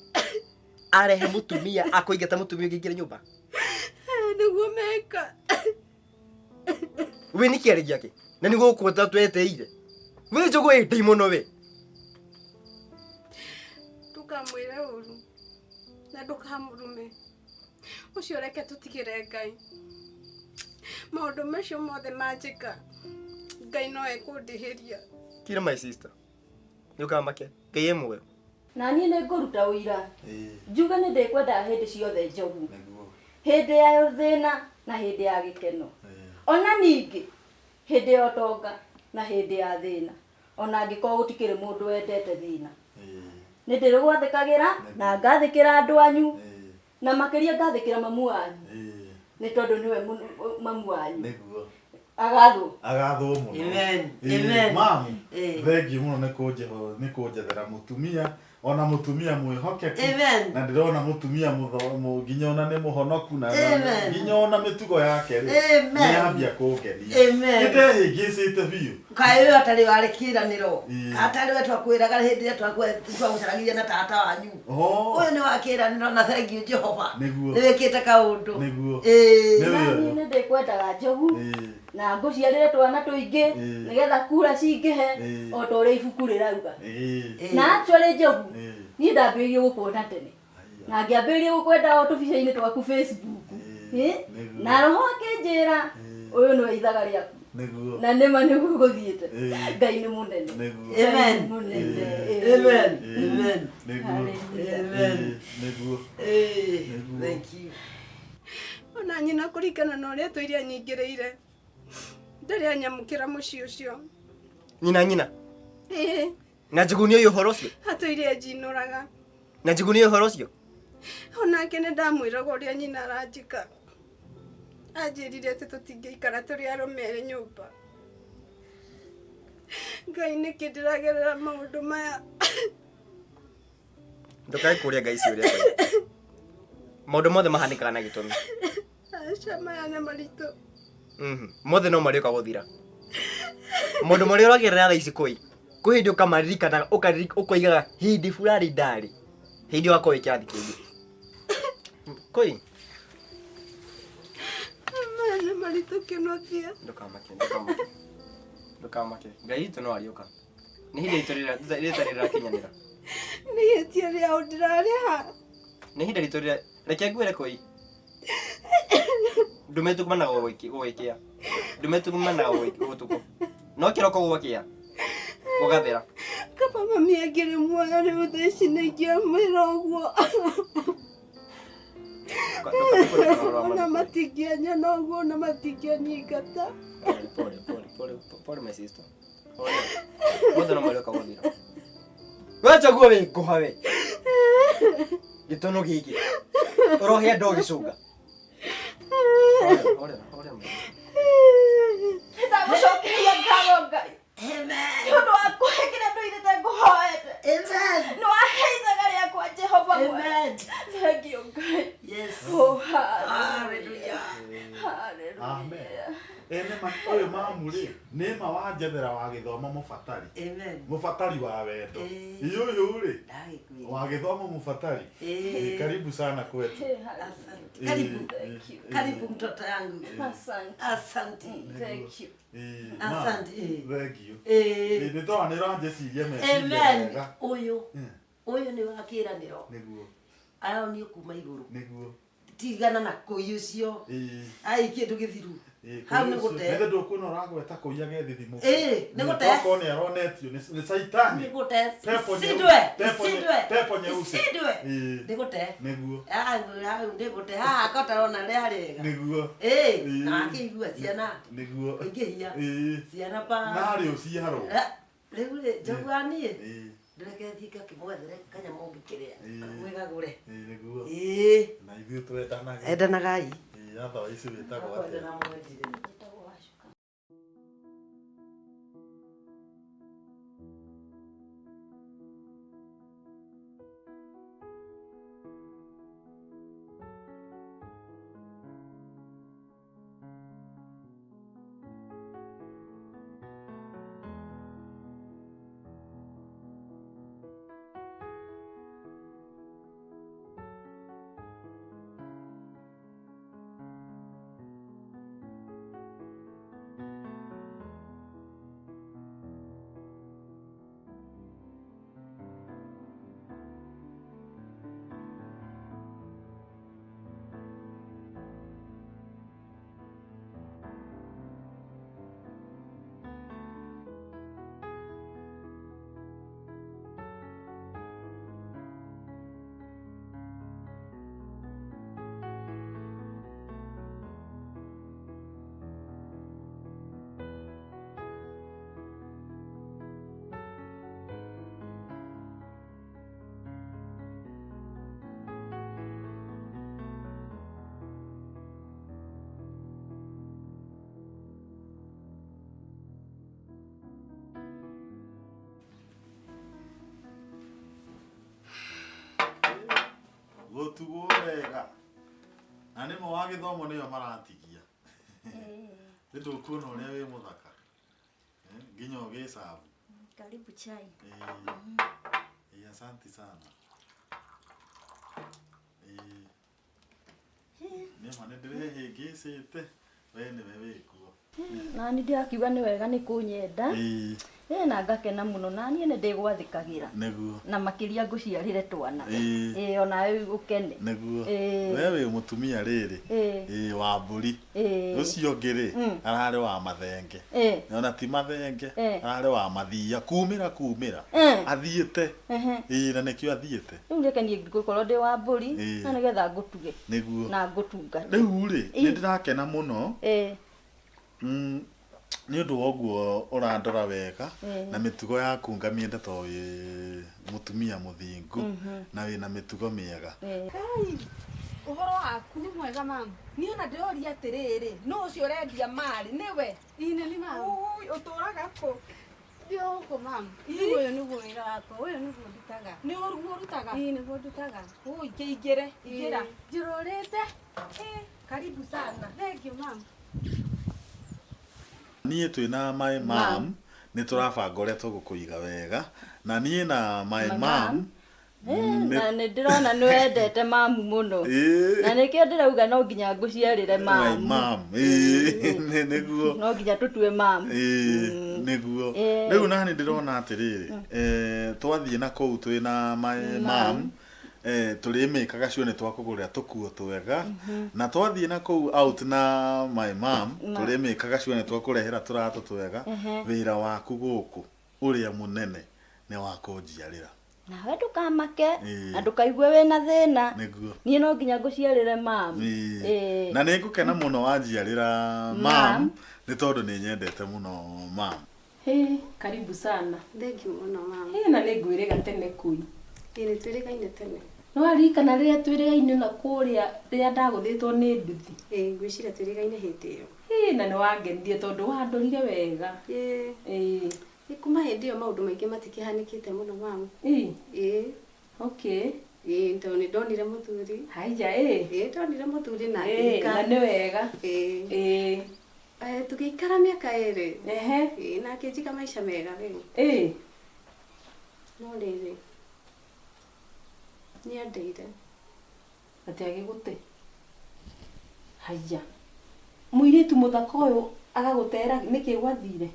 D: arehe mũtumia akũingata mũtumia ũngĩ ingĩre nyũmba
E: nĩguo meka
D: we nĩ kĩarĩ gĩake na nĩguo gũkũta tweteire we Njogu ĩ ndĩ mũno we
E: ndũkamwĩre ũru na ndũkamũrume ũcio reke tũtigĩre Ngai maũndũ macio mothe manjĩka Ngai no ekundihiria.
D: Kira my sister. Yuka make. Ngai muoyo.
I: Na niĩ nĩ ngũruta ũira. Njuga nĩ ndĩkwenda hĩndĩ ciothe njogu. Hĩndĩ ya thĩna na hĩndĩ ya gĩkeno. Ona ningĩ hĩndĩ ya ũtonga na hĩndĩ ya thĩna. Ona angĩkorwo gũtikĩrĩ mũndũ wendete thĩna. Nĩ ndĩrĩgwathĩkagĩra na ngathĩkĩra andũ anyu na makĩria ngathĩkĩra mamu wanyu. Nĩ tondũ nĩwe mamu wanyu.
B: Nĩguo.
I: Agathwo
B: mũno.
F: Amen.
B: Mamu. Thengiũ mũno nĩ kũnjethera mũtumia. Ona mutumia mwĩhokeku na ndirona mutumia muthomu nginya ona nĩ muhonoku na nginya ona mitugo yake nĩ yambia kũngenia ndehĩngĩcĩte biũ
F: kaĩ we atarĩ warĩ kĩranĩro atarĩ we twakwĩraga hĩndĩ ĩrĩa twagũcaragirie na tata wanyu ũyũ nĩ wa kĩranĩro na thengiũ Jehova nĩ wĩkĩte kaũndũ
I: nĩ ndĩkwendaga njogu na ngũciarĩre twana tũingĩ nĩgetha kura cingĩhe o ta ũrĩa ibuku rĩrauga na actually njogu niĩ ndambĩrĩirie gũkuona tene na ngĩambĩrĩirie gũkwenda o tũbica-inĩ twaku Facebook na roho akĩnjĩra ũyũ nĩwe ithaga rĩaku na nĩma nĩguo gũthiĩte Ngai nĩ mũnene
F: thank you
E: ona nyina kũringana na ũrĩa tũiria nyingĩrĩire ndarĩ anyamũkĩra mũciĩ ũcio
D: nyina na njigunie ũyũ ũhoro ũcio
E: atũirie njinũraga
D: na njigunie ũhoro ũcio
E: onake nĩ ndamwĩraga ũrĩa nyina aranjĩka anjĩrire atĩ tũtingĩikara tũrĩ arũme erĩ nyũmba Ngai nĩkĩ ndĩragerera maũndũ maya
D: ndũkae kũrĩa Ngai icio ũrĩa maũndũ mothe mahanĩkaga na gĩtũmi
E: aca maya nĩ maritũ
D: mothe no marĩũka gũthira maũndũ marĩa ũragerera thaa ici kwĩ hĩndĩ ũkamaririkana ũkoigaga hĩndĩ fulani ndarĩ hĩndĩ wakorwo ĩkĩrathi kĩngĩ kwĩ
E: maya nĩ maritũ kĩnokia
D: ndũkamake Ngai witũ no arĩũka nĩ hĩndĩ rĩtũ rĩrakinyanĩra
E: nĩ hĩtia rĩao ndĩrarĩha
D: nĩ hĩndĩ rĩtũ reke ngwĩre kwĩ ndumetũkumanaga gũgĩkĩa ndumetũkumanaga gũtukũ no kĩroko gwakĩa gũgathera
E: kaba mami angĩrĩ muoyo rĩu thaa ici nĩ ingĩamwĩra ũguo ona matingĩanyona ũguo na matingĩanyingata
D: pole my sister mothe no marĩũka gũthira we njaguo wĩ ngũha we gĩtono gĩkĩ ũrohĩa ndo gĩcũnga
I: ndagũcokeria ngatho Ngai nĩ ũndũ wa kũhe kĩrĩa ndũirĩte ngũhoete nĩ wahe ithaga rĩakwa Jehova thengiũ Ngai
B: ũyũ mamu rĩ nĩ ma wanjethera wa gĩthomo mũbatari wa wendo ũyũ rĩ wa gĩthomo mũbatari karibu sana kwetu
F: karibu mtoto yangu asante
B: thank you
F: nĩ
B: tondũ nĩ ũranjĩciria meciria wega
F: ũyũ nĩ wa kĩranĩro aronio kuma igũrũ tigana na kũi ũcio ai kĩndũ gĩthiru hau nĩ gũte
B: nĩ ndũkuona ũragweta kũiya gethithimo
F: nĩ gũte
B: toko nĩ aronetio nĩ saitani
F: nĩ gũte
B: pepo nyeusi
F: nĩ gũte
B: nĩguo
F: hau nĩ gũte haha akatarona rĩa rĩega
B: nĩguo
F: na akĩigua ciana
B: nĩguo
F: ingĩhinya ciana pa
B: narĩ ũciarwo
F: rĩu rĩ njogu niĩ ndĩreke thiĩ ngakĩmwethere kanyamũ ngĩkĩrĩa mwĩgagũre
B: nĩguo na ithuĩ twendanaga
F: endanagai
B: atha ici wĩtagwo atĩa gũtugwo wega na nĩ mo wa gĩthomo nĩyo maratigia nĩ ndũkuona ũrĩa wĩ mũthaka nginya ũgĩcabu.
I: Karibu chai.
B: Asante sana. Nĩma nĩ ndĩrehĩngĩcĩte we nĩwe wĩkuo.
I: Na nĩ ndĩrakiuga nĩ wega nĩ kũnyenda. Na ngakena mũno na niĩ nĩ ndĩgwathĩkagĩra.
B: Nĩguo.
I: Na makĩria ngũciarĩre twana. Ona we ũkene.
B: Nĩguo. We wĩ mũtumia rĩrĩ. Wa mbũri. Ũcio ũngĩ rĩ ararĩ wa mathenge. Ona ti mathenge ararĩ wa mathia kumĩra athiĩte. Na nĩkĩo athiĩte.
I: Rĩu reke niĩ ngũkorwo ndĩ wa mbũri na nĩgetha ngũtuge.
B: Nĩguo.
I: Na ngũtunga.
B: Rĩu rĩ nĩ ndĩrakena mũno. Nĩ ũndũ woguo ũrandora wega na mĩtugo yaku ngamĩenda to wĩ mũtumia mũthingu na wĩna mĩtugo mĩega.
E: Ũhoro waku nĩ mwega mama. Niĩ ona ndĩroria atĩrĩrĩ, no ũcio ũrendia marĩ nĩwe? Ine nĩ mama. Ui, ũtũraga kũ? Ndio huko mama. Ũyũ nĩguo wĩra wakwa, ũyũ nĩguo ndutaga. Nĩ ũruo ũrutaga? Nĩguo ndutaga. Ui, kĩingĩre, ingĩra. Njũrũrĩte. Karibu sana. Thank you mama.
B: Niĩ twĩna my mom nĩ tũrabanga ũrĩa tũgũkũiga wega na niĩ na my mom
I: na nĩ ndĩrona nĩ wendete mamu mũno na nĩkĩo ndĩrauga no nginya ngũciarĩre mamu.
B: Nĩguo
I: no nginya tũtue mamu.
B: Nĩguo rĩu nani ndĩrona atĩrĩrĩ twathiĩ na kũu twĩna my mom tũrĩmĩkaga cio nĩ twakũgũrĩra tũkuo twega na twathiĩ na kũu out na my mom tũrĩmĩkaga cio nĩ twakũrehera tũratũ twega. Wĩra waku gũkũ ũrĩa mũnene nĩ wa kũnjiarĩra.
I: Nawe ndũkamake na ndũkaigue wĩna thĩna. Niĩ no nginya ngũciarĩre mamu.
B: Na nĩ ngũkena mũno wanjiarĩra mamu nĩ tondũ nĩ nyendete mũno mamu.
C: Karibu sana.
E: Thank you mũno mama.
C: Na nĩ ngwĩrĩga tene kũi.
E: Nĩ twĩrĩgaine tene.
C: No arikana rĩrĩa twĩrĩgaine na kũrĩa rĩrĩa ndagũthĩtwo nĩ nduthi.
E: Ngwĩciria twĩrĩgaine hĩndĩ ĩyo.
C: Na nĩ wangenirie tondũ wandorire wega.
E: Nĩ kuma hĩndĩ ĩyo maũndũ maingĩ matikĩhanĩkĩte mũno mama.
C: Okay.
E: Tondũ nĩ ndonire mũthuri.
C: Haiya
E: ndonire mũthuri na
C: na nĩ wega.
E: Tũgĩikara mĩaka ĩrĩ. Na akĩnjiga maica mega rĩu. No rĩrĩ nĩ andeire.
C: Atĩ agĩgũte. Haiya. Mũirĩtu mũthaka ũyũ agagũtera nĩkĩ gwathire?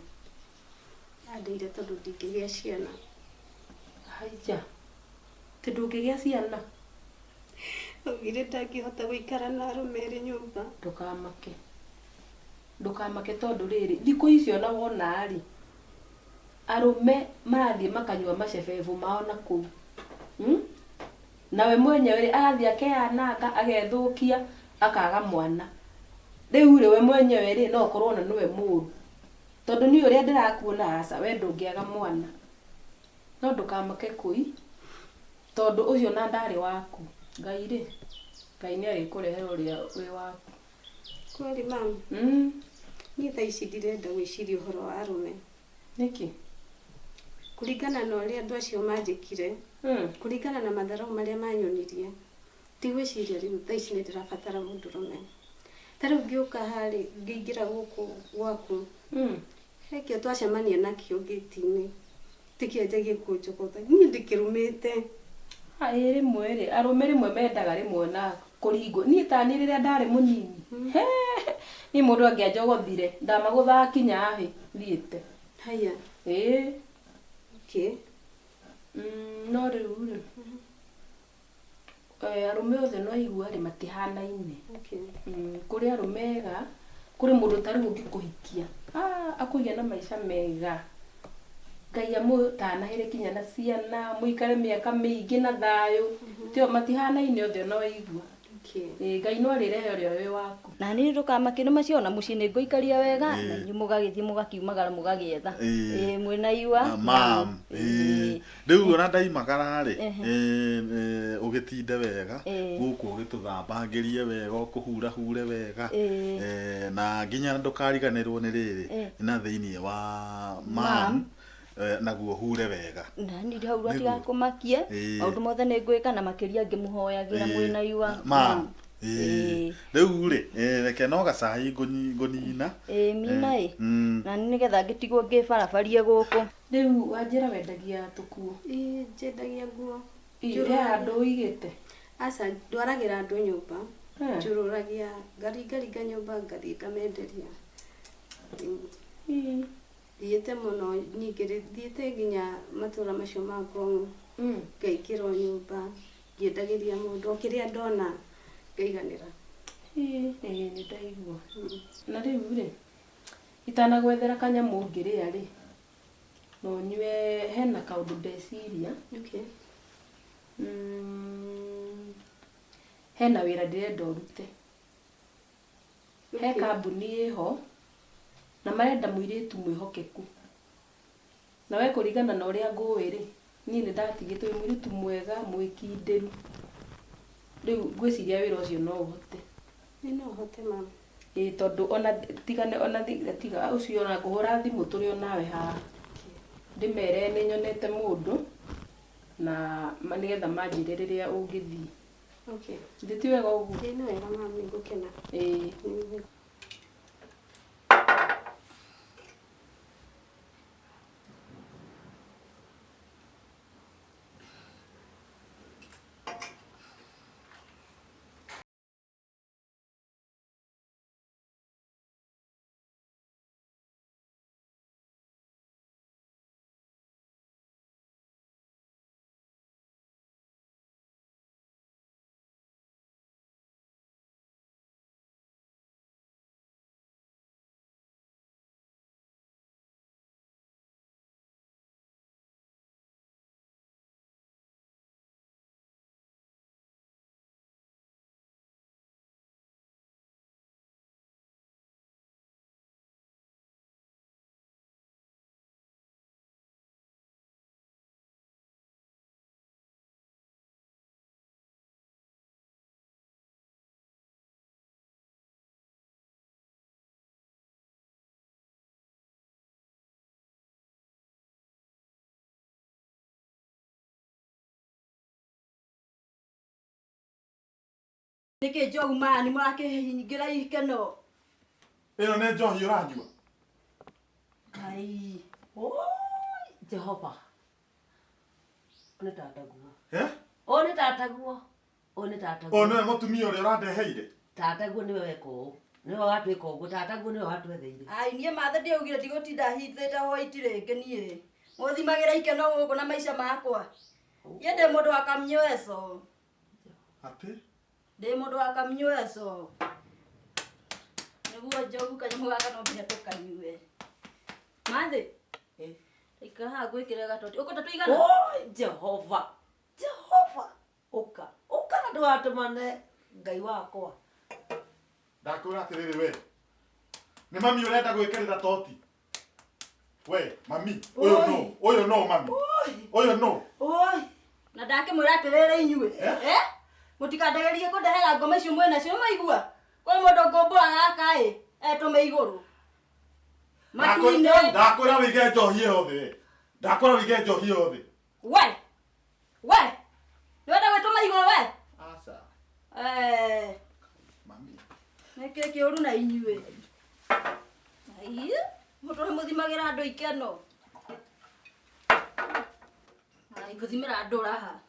E: Andeire tondũ ndingĩgĩa ciana.
C: Haiya. Tondũ ndũngĩgĩa ciana?
E: Oigire ndangĩhota gũikara na arũme erĩ nyũmba.
C: Ndũkamake tondũ rĩrĩ thikũ icio na wona rĩ arũme marathiĩ makanyua macebebu mao na kũu. Nawe mwenyewe agathiĩ akeananga agethũkia akaga mwana. Rĩu rĩ we mwenyewe rĩ no ũkorwo na nĩwe mũru tondũ niĩ ũrĩa ndĩrakuona aca we ndũngĩaga mwana. No ndũkamake kũi tondũ ũcio na ndarĩ waku. Ngai rĩ Ngai nĩ arĩkũrehera ũrĩa wĩ waku.
E: Kweli mama. Niĩ thaa ici ndirenda gwĩciria ũhoro wa arũme.
C: Nĩkĩ?
E: Kũringana na ũrĩa andũ acio manjĩkire, kũringana na matharau marĩa manyonirie, ndigwĩciria rĩu thaa ici nĩ ndĩrabatara mũndũrũme. Ta rĩu ngĩũka harĩ ngĩingĩra gũkũ gwaku hekĩo twacemania nakĩo gĩti-inĩ tikĩanjagia kũnjogotha niĩ ndĩkĩrũmĩte.
C: Rĩmwe rĩ arũme rĩmwe mendaga rĩmwe na kũringwo. Niĩ ta niĩ rĩrĩa ndarĩ mũnini niĩ mũndũ angĩanjogothire ndamagũthaga kinya hĩ thiĩte.
E: Haiya.
C: No rĩu rĩ arũme othe no igua rĩ matihanaine. Kũrĩ arũme ega kũrĩ mũndũ ta rĩu ũngĩkũhikia akũgĩa na maica mega. Ngai amũtanahĩre kinya na ciana mũikare mĩaka mĩingĩ na thayũ. Tio matihanaine othe no igua. Ngai no arĩrehe ũrĩa wĩ waku.
I: Na niĩ ndũkamake nĩ macio na mũciĩ nĩ ngũikaria wega na inyuĩ mũgagĩthiĩ mũgakiumagara mũgagĩetha. Mwĩna iwa.
B: Mam. Rĩu ona ndaimagara rĩ ũgĩtinde wega gũkũ ũgĩtũthambangĩrie wega ũkũhurahure wega na nginya ndũkariganĩrwo nĩ rĩrĩ na thĩinĩ wa mam naguo hure wega
I: nani ndi hau atigakumakie maundu mothe ni ngwika na makiria ngimuhoyagira mwina yua
B: mam riu ri reke no gacai ngunina
I: mina na nigetha ngitigwo ngibarabarie guku
C: riu wanjira wendagia tukuo
E: njendagia nguo
C: he andu igite
E: aca ndwaragira andu nyumba njururagia ngaringaringa nyumba ngathii ngamenderia thiĩte mũno ningĩ thiĩte nginya matũra macio ma Ngong ngaikĩrwo nyũmba ngĩendagĩria mũndũ o kĩrĩa ndona ngaiganĩra
C: nĩ ndaigua na rĩu rĩ itanagwethera kanyamũ ngĩrĩa rĩ no nyue hena kaũndũ ndeciria hena wĩra ndĩrenda ũrute he kambuni ĩho na marenda mũirĩtu mwĩhokeku na we kũringana na ũrĩa ngũĩ rĩ niĩ nĩ ndatigĩtwo wĩ mũirĩtu mwega mwĩkindĩru rĩu ngwĩciria wĩra ũcio no ũhote
E: no ũhote mama
C: tondũ ona tigane ona tiga ũcio ona ngũhũra thimũ tũrĩ o nawe haha ndĩmere nĩ nyonete mũndũ na nĩgetha manjĩre rĩrĩa ũngĩthiĩ ndĩ ti wega ũguo
E: nĩ wega mama nĩ ngũkena
I: niki njogu mani murakihingira ikeno
B: ino ne njohi uranyua
F: Kai Jehova one tataguo one tataguo one tataguo
B: one mutumia uri urandeheire
F: tataguo niwe weko niwe watwika uguo tataguo niwe watwetheire
I: ai nie mathe ndiugire ndigutinda hithite hoiti ringi nie muthimagira ikeno guku na maisha makwa yende mundu akamnyoeso
B: ati
I: ndi mundu akamnyoeso niguo njogu kanyamu gaka no nginya tukanyue mathe ikaha gwikire gatoti uko tatuigana
F: Jehova uka na ndwatumane ngai wakwa
B: ndakwira atiriri we ni mami urenda gwikirira toti we mami uyu no mami uyu no
I: na ndakimwira atiriri inyue mutikandagerie kundehera ngoma icio mwena cio maigua kwa mundu ngomboa gaka etume iguru
B: matine ndakwira wige njohie hothe ndakwira wige njohie hothe
I: we niwenda gwituma iguru we
B: asa mami
I: neke kiuru na inyue ai mutu muthimagira andu ikeno ai kuthimira andu raha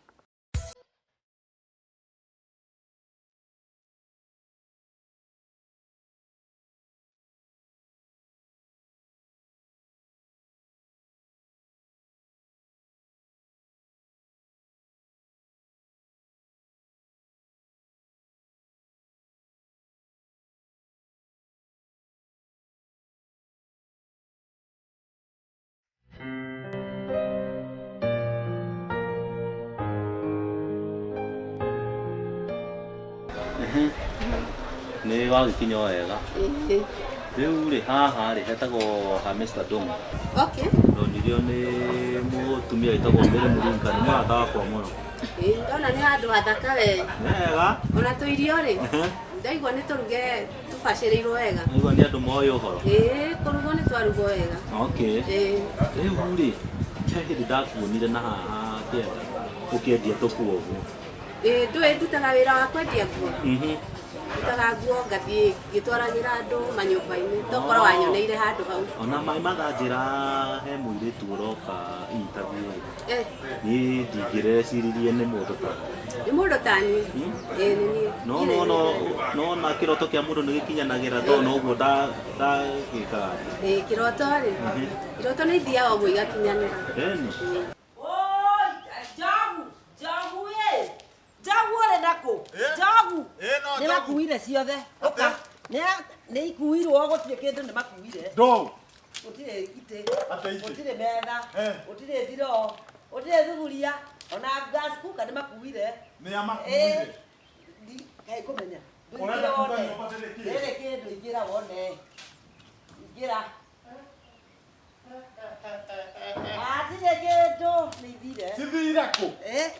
H: Nĩ wagikinya wega. Rĩu rĩ haha rĩ hetagwo ha Mr. Dong.
E: Okay.
H: Ndonirio nĩ mũtumia wĩtagwo Mary Muringa nĩ mũrata wakwa mũno.
E: Ndona nĩ handũ hathaka we.
H: Wega.
E: Ona tũirio rĩ ndaigua nĩ tũruge tubacĩrĩirwo wega.
H: Nĩguo nĩ andũ moĩ ũhoro.
E: Kũrugwo nĩ twarugwo wega.
H: Okay. Rĩu rĩ, he hĩndĩ ndakuonire na haha kĩenda ũkĩendia tũkuo ũguo.
E: Ndũĩ ndutaga wĩra wa kwendia nguo. Ndutaga nguo ngathiĩ ngĩtwaragĩra andũ manyũmba-inĩ tokorwo wanyoneire handũ hau. Ona
H: maĩ maganjĩra he mũirĩtu ũroka interview. Niĩ ndingĩreciririe nĩ mũndũ ta.
E: Nĩ mũndũ ta niĩ.
H: No na kĩroto kĩa mũndũ nĩ gĩkinyanagĩra tondũ na ũguo ndagĩkaga.
E: Kĩroto rĩ, kĩroto nĩ ithiaga ũguo igakinyanĩra.
F: Njogu ũrĩ nakũ? Njogu nĩ makuire ciothe. Nĩ ikuirwo gũtirĩ kĩndũ nĩ makuire.
B: Ndũ
F: gũtirĩ itĩ, gũtirĩ metha, gũtirĩ thiro, gũtirĩ thuburia, ona gas cooker nĩ makuire.
B: Nĩ amakuire.
F: Kaĩ kũmenya.
B: Ũrenda kuga nyũmba ndĩrĩ kĩndũ.
F: Ndĩrĩ kĩndũ ingĩra wone. Ingĩra. Atirĩ kĩndũ nĩ ithire.
B: Cithire kũ?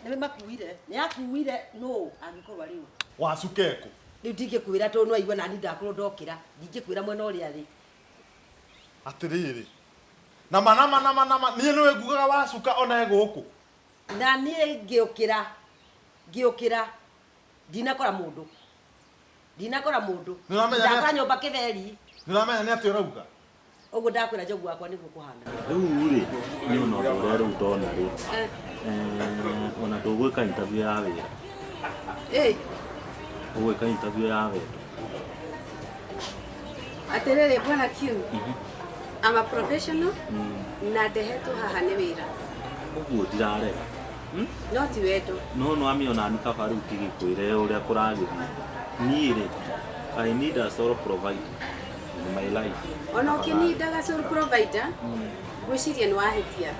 F: Nĩ makuire. Nĩ akuire no angĩkorwo arĩ ũũ.
B: Wacuka kũ?
F: Rĩu ndingĩkwĩra tondũ no aigua nani ndakorwo ndokĩra. Ndingĩkwĩra mwena ũrĩa arĩ.
B: Atĩrĩrĩ. Nama niĩ nĩwe ngugaga wacuka ona gũkũ.
F: Na niĩ ngĩũkĩra ndinakora mũndũ. Ndakora nyũmba kĩberi.
B: Nĩũramenya nĩ atĩ ũrauga?
F: Ũguo ndakwĩra Njogu wakwa nĩguo kũhana.
H: Rĩu rĩ, niĩ ona ũndũ ũrĩa rĩu ndona rĩ, ona ndũgwĩka interview ya wĩra. Ũgwĩka interview ya wendo.
E: Atĩrĩrĩ Bwana Q, I'm a professional na ndehetwo haha nĩ wĩra.
H: Ũguo ndirarega.
E: No ti wendo.
H: No amĩona nĩ kaba rĩu tigĩkwĩre ũrĩa kũragĩthiĩ. Niĩ rĩ, I need a sole provider in my life.
E: Ona ũkĩnindaga sole provider, ngwĩciria nĩ wahĩtia.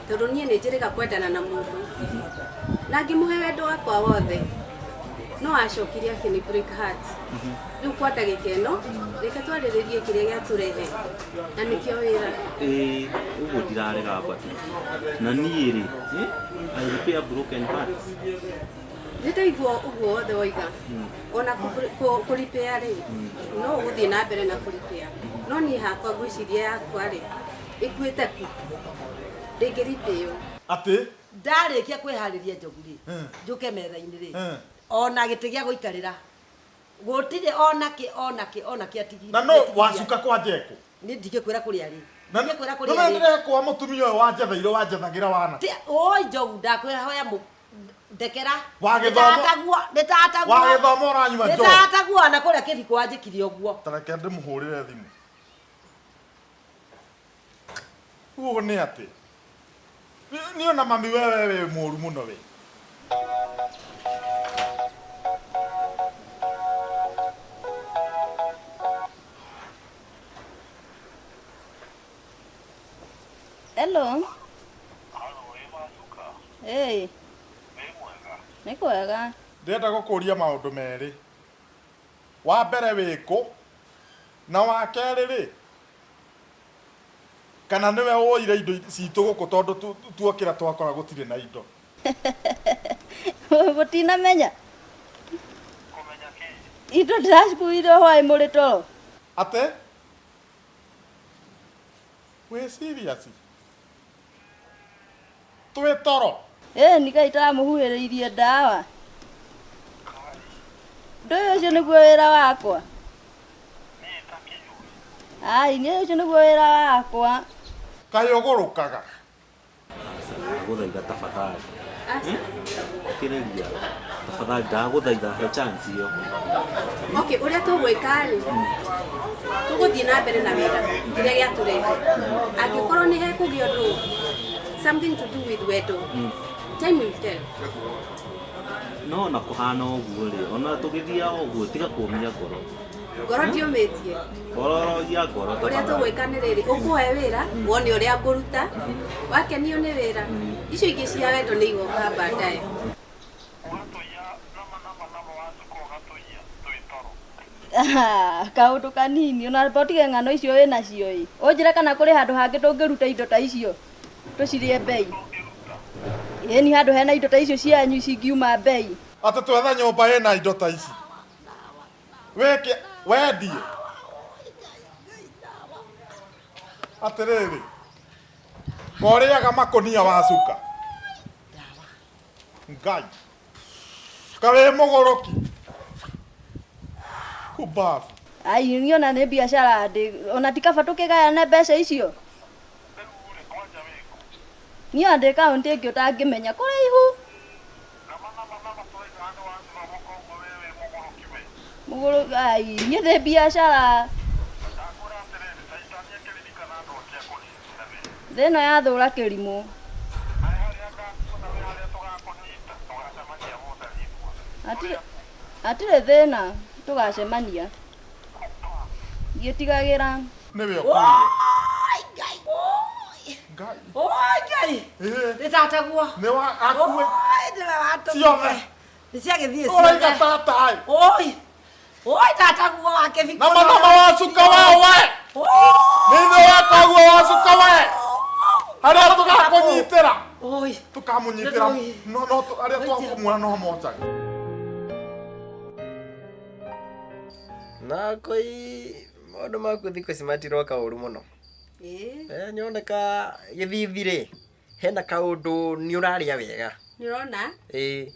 E: Tondũ niĩ nĩ njĩrĩga kwendana na mũndũ. Na ngĩmũhe wendo wakwa wothe. No acokirie akĩnĩ break heart. Rĩu kwa ndagĩka ĩno, reke twarĩrĩrie kĩrĩa gĩatũrehe. Na nĩkĩo wĩra.
H: Ũguo ndirarega mbati. Na niĩ rĩ, I repair broken hearts.
E: Nĩndaigua ũguo wothe woiga. Ona kũripea rĩ, no ũgũthiĩ na mbere na kũripea. No niĩ hakwa ngwĩciria yakwa rĩ, ĩkuĩte ku. Ndĩngĩripeo.
B: Atĩ?
F: Ndarĩkia kwĩharĩria Njogu rĩ, njũke metha-inĩ rĩ, ona gĩtĩ gĩa gũikarĩra. Gũtirĩ onakĩ atigire.
B: Na no wacuka kwa Njekũ?
F: Niĩ ndingĩkwĩra kũrĩa arĩ.
B: Ndingĩkwĩra kũrĩa arĩ. Nĩ ndĩrekwa mũtumia ũyũ wanjetheire wanjethagĩra wana.
F: Oi Njogu ndakwĩhoya ndekera.
B: Wagĩthoma ũranyua njohi.
F: Nĩtataguo na kũrĩa kĩbiko wanjĩkire ũguo.
B: Tareke ndĩmũhũrĩre thimũ. Ũguo nĩ atĩ. Nĩ ona mami wewe wĩ mũru mũno we.
I: Hello. Nĩ kwega.
B: Ndĩrenda gũkũria maũndũ merĩ. Wa mbere wĩkũ na wa kerĩ rĩ, kana nĩwe woire indo citũ gũkũ tondũ tuokĩra twakora gũtirĩ na indo.
I: Gũtinamenya. Indo ndĩracikuire hwaĩ mũrĩ toro.
B: Atĩ? Wĩ serious? Twĩ toro?
I: Nĩ Ngai taramũhuhĩrĩirie ndawa. Ndũĩ ũcio nĩguo wĩra wakwa. Niĩ ũcio nĩguo wĩra wakwa.
B: Kaĩ ũgũrũkaga?
H: Ndagũthaitha tafadhali. Kĩrĩria. Tafadhali ndagũthaitha he chance ĩyo.
E: Okay, ũrĩa tũgwĩka rĩ, tũgũthiĩ na mbere na wĩra kĩrĩa gĩatũrehe. Angĩkorwo nĩ hekũgĩa ũndũ something to do with wendo, time will tell.
H: No na kũhana ũguo rĩ, ona tũgĩthiaga ũguo tiga kũmia ngoro.
E: Ngoro ndiũmĩtie.
H: Ngororia ngoro.
E: Ũrĩa tũgwĩka nĩ rĩrĩ, ũkũhe wĩra, wone ũrĩa ngũruta, wakenio nĩ wĩra, icio ingĩ cia wendo nĩ igoka baadaye.
I: Kaũndũ kanini, ona botige ng'ano icio wĩ nacio ĩ. Ũnjĩre kana kũrĩ handũ hangĩ tũngĩruta indo ta icio tũcirie mbei. Ni handũ hena indo ta icio cianyu cingiuma mbei.
B: Atĩ twetha nyũmba ĩna indo ta ici. Wendi. Aterere. Koreaga makonia wacuka. Ngai. Kawe mogoroki. Kubafu.
I: Ai niona nĩ biashara ndĩ ona tikaba tũkĩgayane mbeca icio. Niĩ ndĩ kaunti ĩngĩ ũtangĩmenya kũraihu. Mũgũrũ ai niĩ ndĩ biashara. Thĩno ya thũra kĩrimũ. Atirĩ thĩna tũgacemania. Gĩtigagĩra.
B: Nĩwe ũkuire.
F: Ngai. Nĩ tata guo.
B: Nĩ wa akue.
F: Ndĩra watũ.
B: Ciothe.
F: Nĩ ciagĩthiĩ
B: ciothe. Oi tata.
F: Oi tata guo wake viko.
B: Nama wacuka wewe. Nĩwe wakaguo wacuka wewe. Harĩa tũgakũnyitĩra. Tũkamũnyitĩra. No arĩa twakũmuona no mojaga.
D: Na koi maũndũ maku thikũ ici matiroka ũru mũno. Nyoneka gĩthithirĩ hena kaũndũ nĩ ũrarĩa wega.
E: Nĩũrona?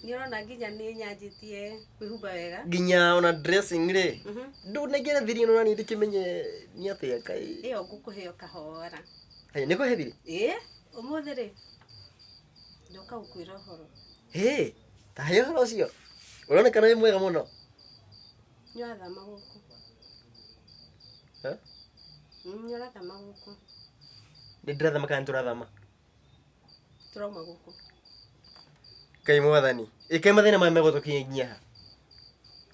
E: Nĩũrona nginya nĩ nyanjĩtie kwĩhumba wega.
D: Nginya ona dressing rĩ. Ndũnengere thiri ĩno nani ndĩkĩmenye nĩ atĩa kai.
E: Ĩyo ngũkũheo kahora.
D: Nĩ kũhe thiri?
E: Ũmũthĩ rĩ. Ndoka gũkwĩra ũhoro.
D: Ta he ũhoro ũcio. Ũronekana wĩ mwega mũno.
E: Nĩwathama gũkũ. Nĩũrathama gũkũ.
D: Ndĩrathama kana tũrathama?
E: Tũrauma gũkũ.
D: Kai mwathani. Ĩke mathĩna maya megũtũkinyia nginya ha.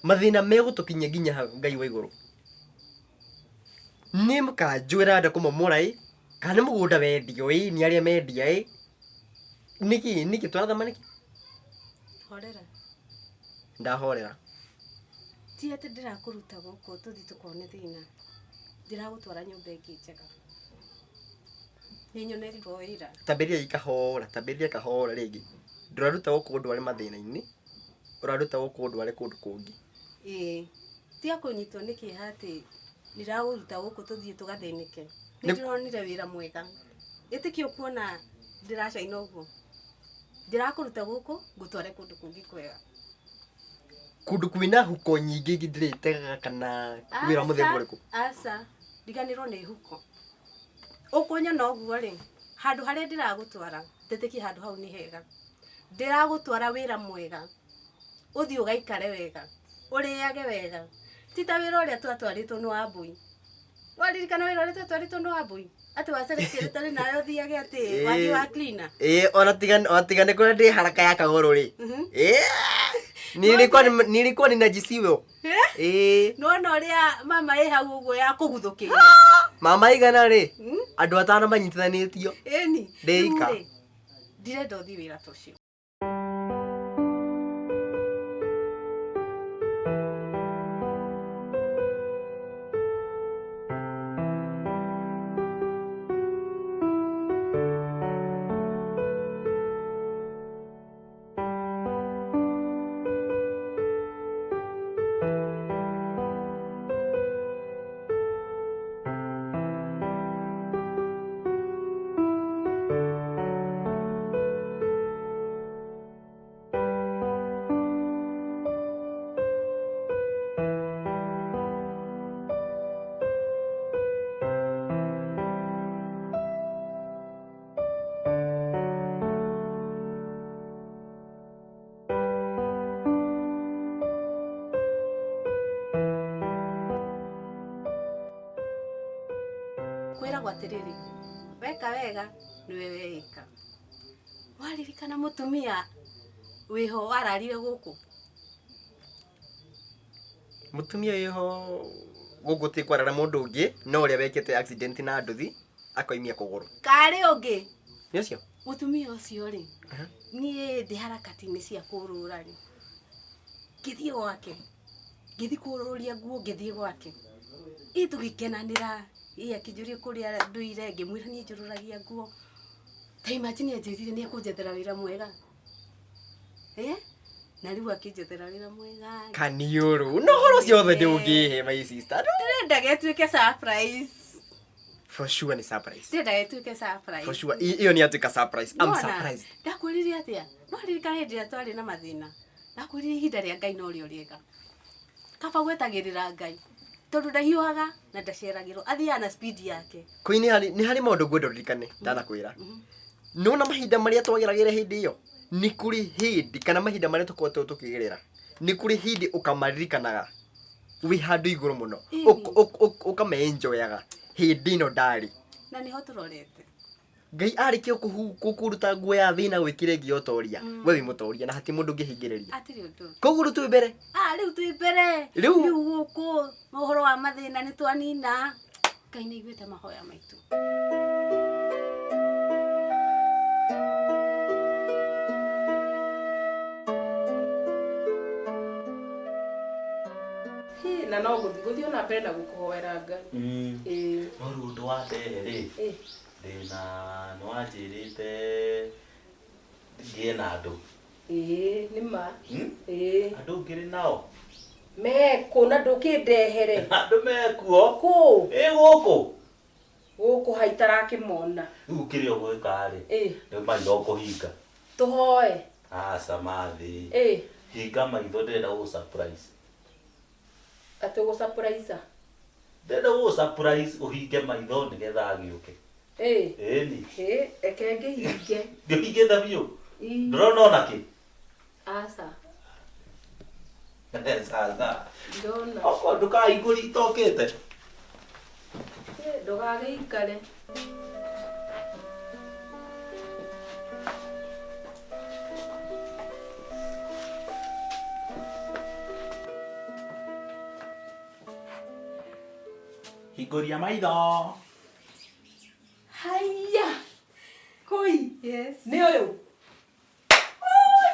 D: Mathĩna megũtũkinyia nginya ha Ngai wa igũrũ. Nĩ mũkanjwĩra nda kũmomora kana nĩ mũgũnda wendio nĩ arĩa mendia nĩkĩ tũrathama nĩkĩ?
E: Horera.
D: Ndahorera.
E: Ti atĩ ndĩrakũruta gũkũ tũthiĩ tũkone thĩna. Ndĩragũtwara nyũmba ĩngĩ njega. Nĩnyonerirwo wĩra. Tambĩrĩria kahora rĩngĩ. Ndũraruta gũkũ ũndũ arĩ mathĩna-inĩ. Ũraruta gũkũ ũndũ arĩ kũndũ kũngĩ. Tiga kũnyitwo nĩ kĩeha atĩ ndĩragũruta gũkũ tũthiĩ tũgathĩnĩke. Nĩndĩronire wĩra mwega. Ĩtĩkio kuona ndĩracaina ũguo. Ndĩrakũruta gũkũ ngũtware kũndũ kũngĩ kwega.
D: Kũndũ kwĩna huko nyingĩ ngĩndĩrĩtega kana wĩra mũthemba ũrĩkũ?
E: Aca, ndiganĩrwo nĩ huko. Ũkũnyona ũguo rĩ, handũ harĩa ndĩragũtwara, ndĩtĩkie handũ hau nĩ hega. Ndĩragũtwara wĩra mwega. Ũthiĩ ũgaikare wega. Ũrĩage wega. Ti ta wĩra ũrĩa twatwarĩtwo nĩ Wambũi. Waririkana wĩra ũrĩa twatwarĩtwo nĩ Wambũi? Atĩ wacerete rĩtarĩ nayo thiage atĩ wagi wa cleaner.
D: Ona tigane kũrĩa ndĩ haraka ya kagoro rĩ. Nilikuwa ninajisiwa.
E: Nona ũrĩa mama hau ũguo ya kũguthũkĩra.
D: Mama igana rĩ? Andũ atano manyitithanĩtio. Ndeika.
E: Ndirenda ũthiĩ wĩra ta ũcio. Kwĩragwo atĩrĩrĩ, weka wega nĩwe weka. Waririkana mũtumia wĩho wararire gũkũ?
D: Mũtumia wĩho gũkũ ti kwarara mũndũ ũngĩ no ũrĩa wekĩte accident na nduthi akoimia kũgũrũ.
E: Karĩ ũngĩ?
D: Nĩ ũcio?
E: Mũtumia ũcio rĩ, niĩ ndĩ harakati-inĩ cia kũrũra rĩ. Ngĩthiĩ gwake, ngĩthiĩ kũrũria nguo ngĩthiĩ gwake. Tũgĩkenanĩra akĩnjũria kũrĩa ndũire ngĩmwĩra niĩ njũrũragia nguo. Ta imagine anjĩrire nĩ ekũnjethera wĩra mwega. Na riu akinjethera wira mwega.
D: Kaniuru. No horo ciothe ndungihe my sister.
E: Ndenda getuike surprise.
D: For sure ni surprise.
E: Ndenda getuike surprise.
D: For sure. Iyo ni atuika surprise. I'm surprised.
E: Ndakwirire atia? No ririkana hindi ya twari na mathina. Ndakwirire ihinda ria Ngai no rio riega. Kaba gwetagirira Ngai. Tondu ndahiuhaga na ndaceragirwo athia na speed yake.
D: Kuini ni hari maundu gwendo ririkane ndanakwira. No na mahinda maria twageragira hindi iyo. Ni kuri hindi kana mahinda maria tukote tukigerera. Ni kuri hindi ukamaririkanaga. We handu iguru muno. Ukamenjoyaga. Hindi no ndari.
E: Na niho turorete.
D: Ngai arikio kukuruta nguo ya thina gwikire ngiotoria. We wi mutoria na hati mundu ngihingiriria.
E: Atiri undu.
D: Koguo tu mbere.
E: Riu tu mbere. Riu guku mohoro wa mathina ni twanina. Ngai ni igwete mahoya maitu.
C: Na no guthi ona mbere na gukuhoera Ngai.
H: No rundu wa ndehe ri. Ndina no anjirite ngie na andu.
C: Nima.
H: Andu ngiri nao.
C: Meko na ndukindehere.
H: Andu mekuo.
C: Ku.
H: Guku.
C: Guku haitarakimona.
H: Riu kirio gwika ri. Ndio maitho kuhinga.
C: Tuhoe.
H: Samathi. Hinga maitho ndenda gu surprise.
C: Ati gu surprise.
H: Ndenda gu surprise uhinge maitho nigetha agiuke. Ni.
C: Ekenge hinge.
H: Ndio hinge thabio. Ndrona ona ki.
C: Asa.
H: Sasa.
C: Ndona.
H: Oko nduka iguri itokete.
C: Ndugage ikare.
H: Higuria maitho.
C: Haya. Koi.
E: Yes.
C: Ni uyu.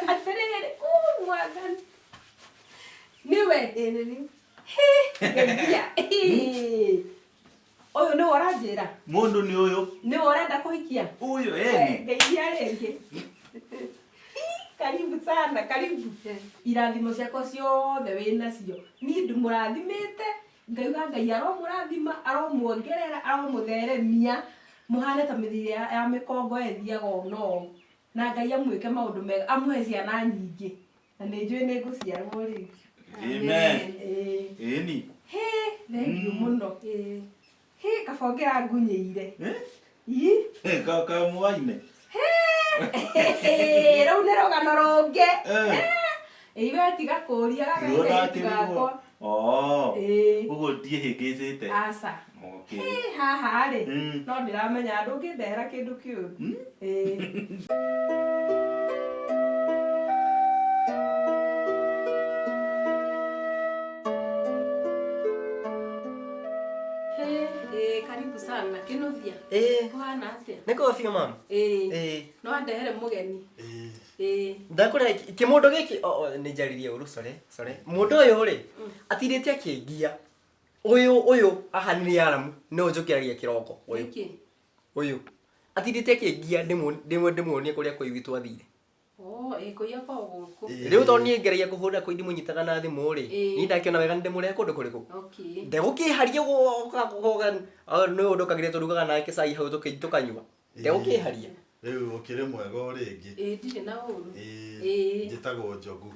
C: Aterere mwathani. Niwe.
E: Nini?
C: Ngeithia. Uyu ni oranjira.
H: Mundu ni uyu.
C: Ni orenda kuhikia.
H: Uyu
C: Ngeithia ringi. Karibu sana, karibu. Irathimo ciakwa ciothe wina cio. Ni ndumurathimite. Ngaiga Ngai aromurathima, aromuongerera, aromutheremia. Muhane ta mithiri ya mikongo ethiaga no. Na Ngai amwike maundu mega, amuhe ciana nyingi. Na ni njui ni nguciarwo ri.
H: Amen. Ni.
C: Thank you muno. Kabongera ngunyeire.
H: Kaka mwaine.
C: Rau ni rogano rungi. Iwe tiga kuria gaka gakwa.
H: Uguo ndiehingicite.
C: Asa.
H: Okay.
C: Haha ri. No ndiramenya andu ngindehera kindu kiuru. Karibu sana. Kinuthia. Kuhana atia?
D: Niko fio mama.
C: No andehere mugeni.
D: Ndakora kimundu giki ni njaririe uru sorry. Mundu uyu ri atirite akingia. Uyu ahanire yaramu no njukiragia kiroko uyu. Uyu atirite akingia ndimuonie kuria kuigi twathire.
C: Kuya kwa guku.
D: Riu to nie ngereia kuhura ko ndimu nyitaga na thimu ri. Ni ndakiona wega ndimure kundu kuriku. Ndegukiharia goga no ndokagire turugaga nake cai hau tukanyua. Ndegukiharia.
B: Riu ukire mwega uringi.
C: Ndire na uru.
B: Njitagwo Njogu.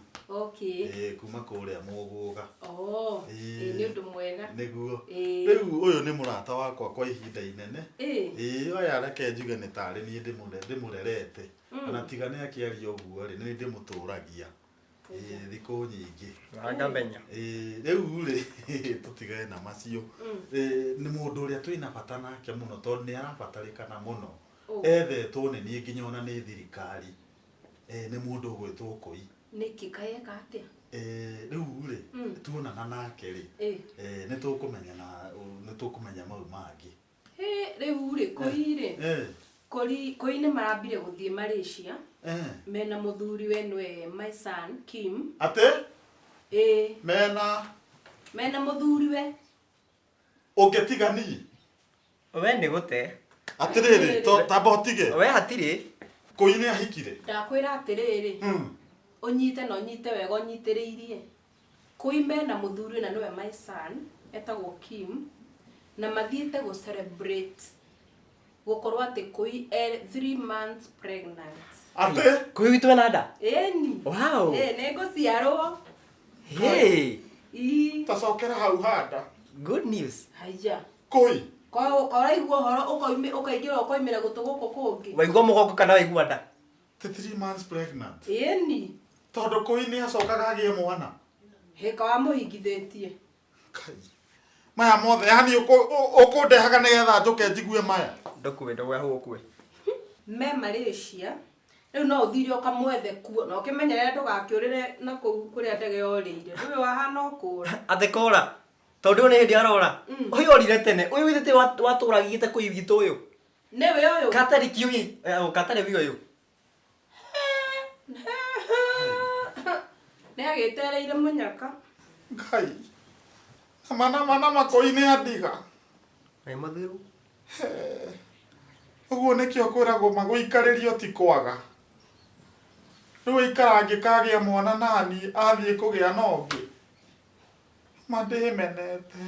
B: Kuma kuria Muguga.
C: Ni undu mwega.
B: Niguo. Riu uyu ni murata wakwa kwa ihinda inene. Oya reke njuge ni tari ni ndimurerete. Ona tigane akiaria uguo ri ni ndimuturagia. Thiku nyingi.
D: Ngamenya.
B: Riu ri tutigane na macio. Ni mundu uria twina bata nake muno tondu ni arabatarikana muno. Ethetwo ni nie nginya ona ni thirikari. Ni mundu gwitwo Koi.
C: Niki kayeka atia?
B: Riu ri tuonana nake ri. Ni tukumenya mau mangi.
C: Riu ri Koi ri. Koi ni marambire guthie Malaysia. Mena muthuri wenwe my son Kim.
B: Ate? Mena
C: muthuri we.
B: Ungetigani?
D: We ni gute?
B: Atiriri, tamba utige.
D: We hatiri.
B: Koi ni ahikire.
C: Ndakwira atiriri. unyite no nyite wega unyitiriirie kuime na muthuri na niwe my son etagwo Kim na mathiete go celebrate gukorwo ati kui 3 months pregnant
B: ate
D: kui witu na nda
C: eni
D: wow
C: nego ciarwo
D: hey
B: tacokera hau handa
D: good news
C: haya
B: kui
C: kwa igua horo ukaingira ukoimira gutuguko kungi
D: waigua mugongo kana waigua nda
B: 3 months pregnant
C: eni
B: tondu kui ni acokaga agie mwana
C: heka wa muhingithitie
B: maya mothe yani ukundehaga nigetha njuke njigue maya
D: ndokwenda gwa hukwe
C: me Malaysia riu no uthire ukamwethe kuo no kimenyerere ndugakiurire na kuria ndege yorire ndiwe wahana ukura
D: athekora tondu ni hindi arora uyu orire tene uyu withite waturagite kuivitu uyu
C: niwe uyu
D: katari kiui katari wi uyu
C: ne agitereire munyaka
B: ngai mana makoi-ini andiga
D: ai mathiru
B: uguo nikio kwiragwo magũikaririo ti kwaga riu ikara ngikagia mwana nani athie kugia na ungi mandimenete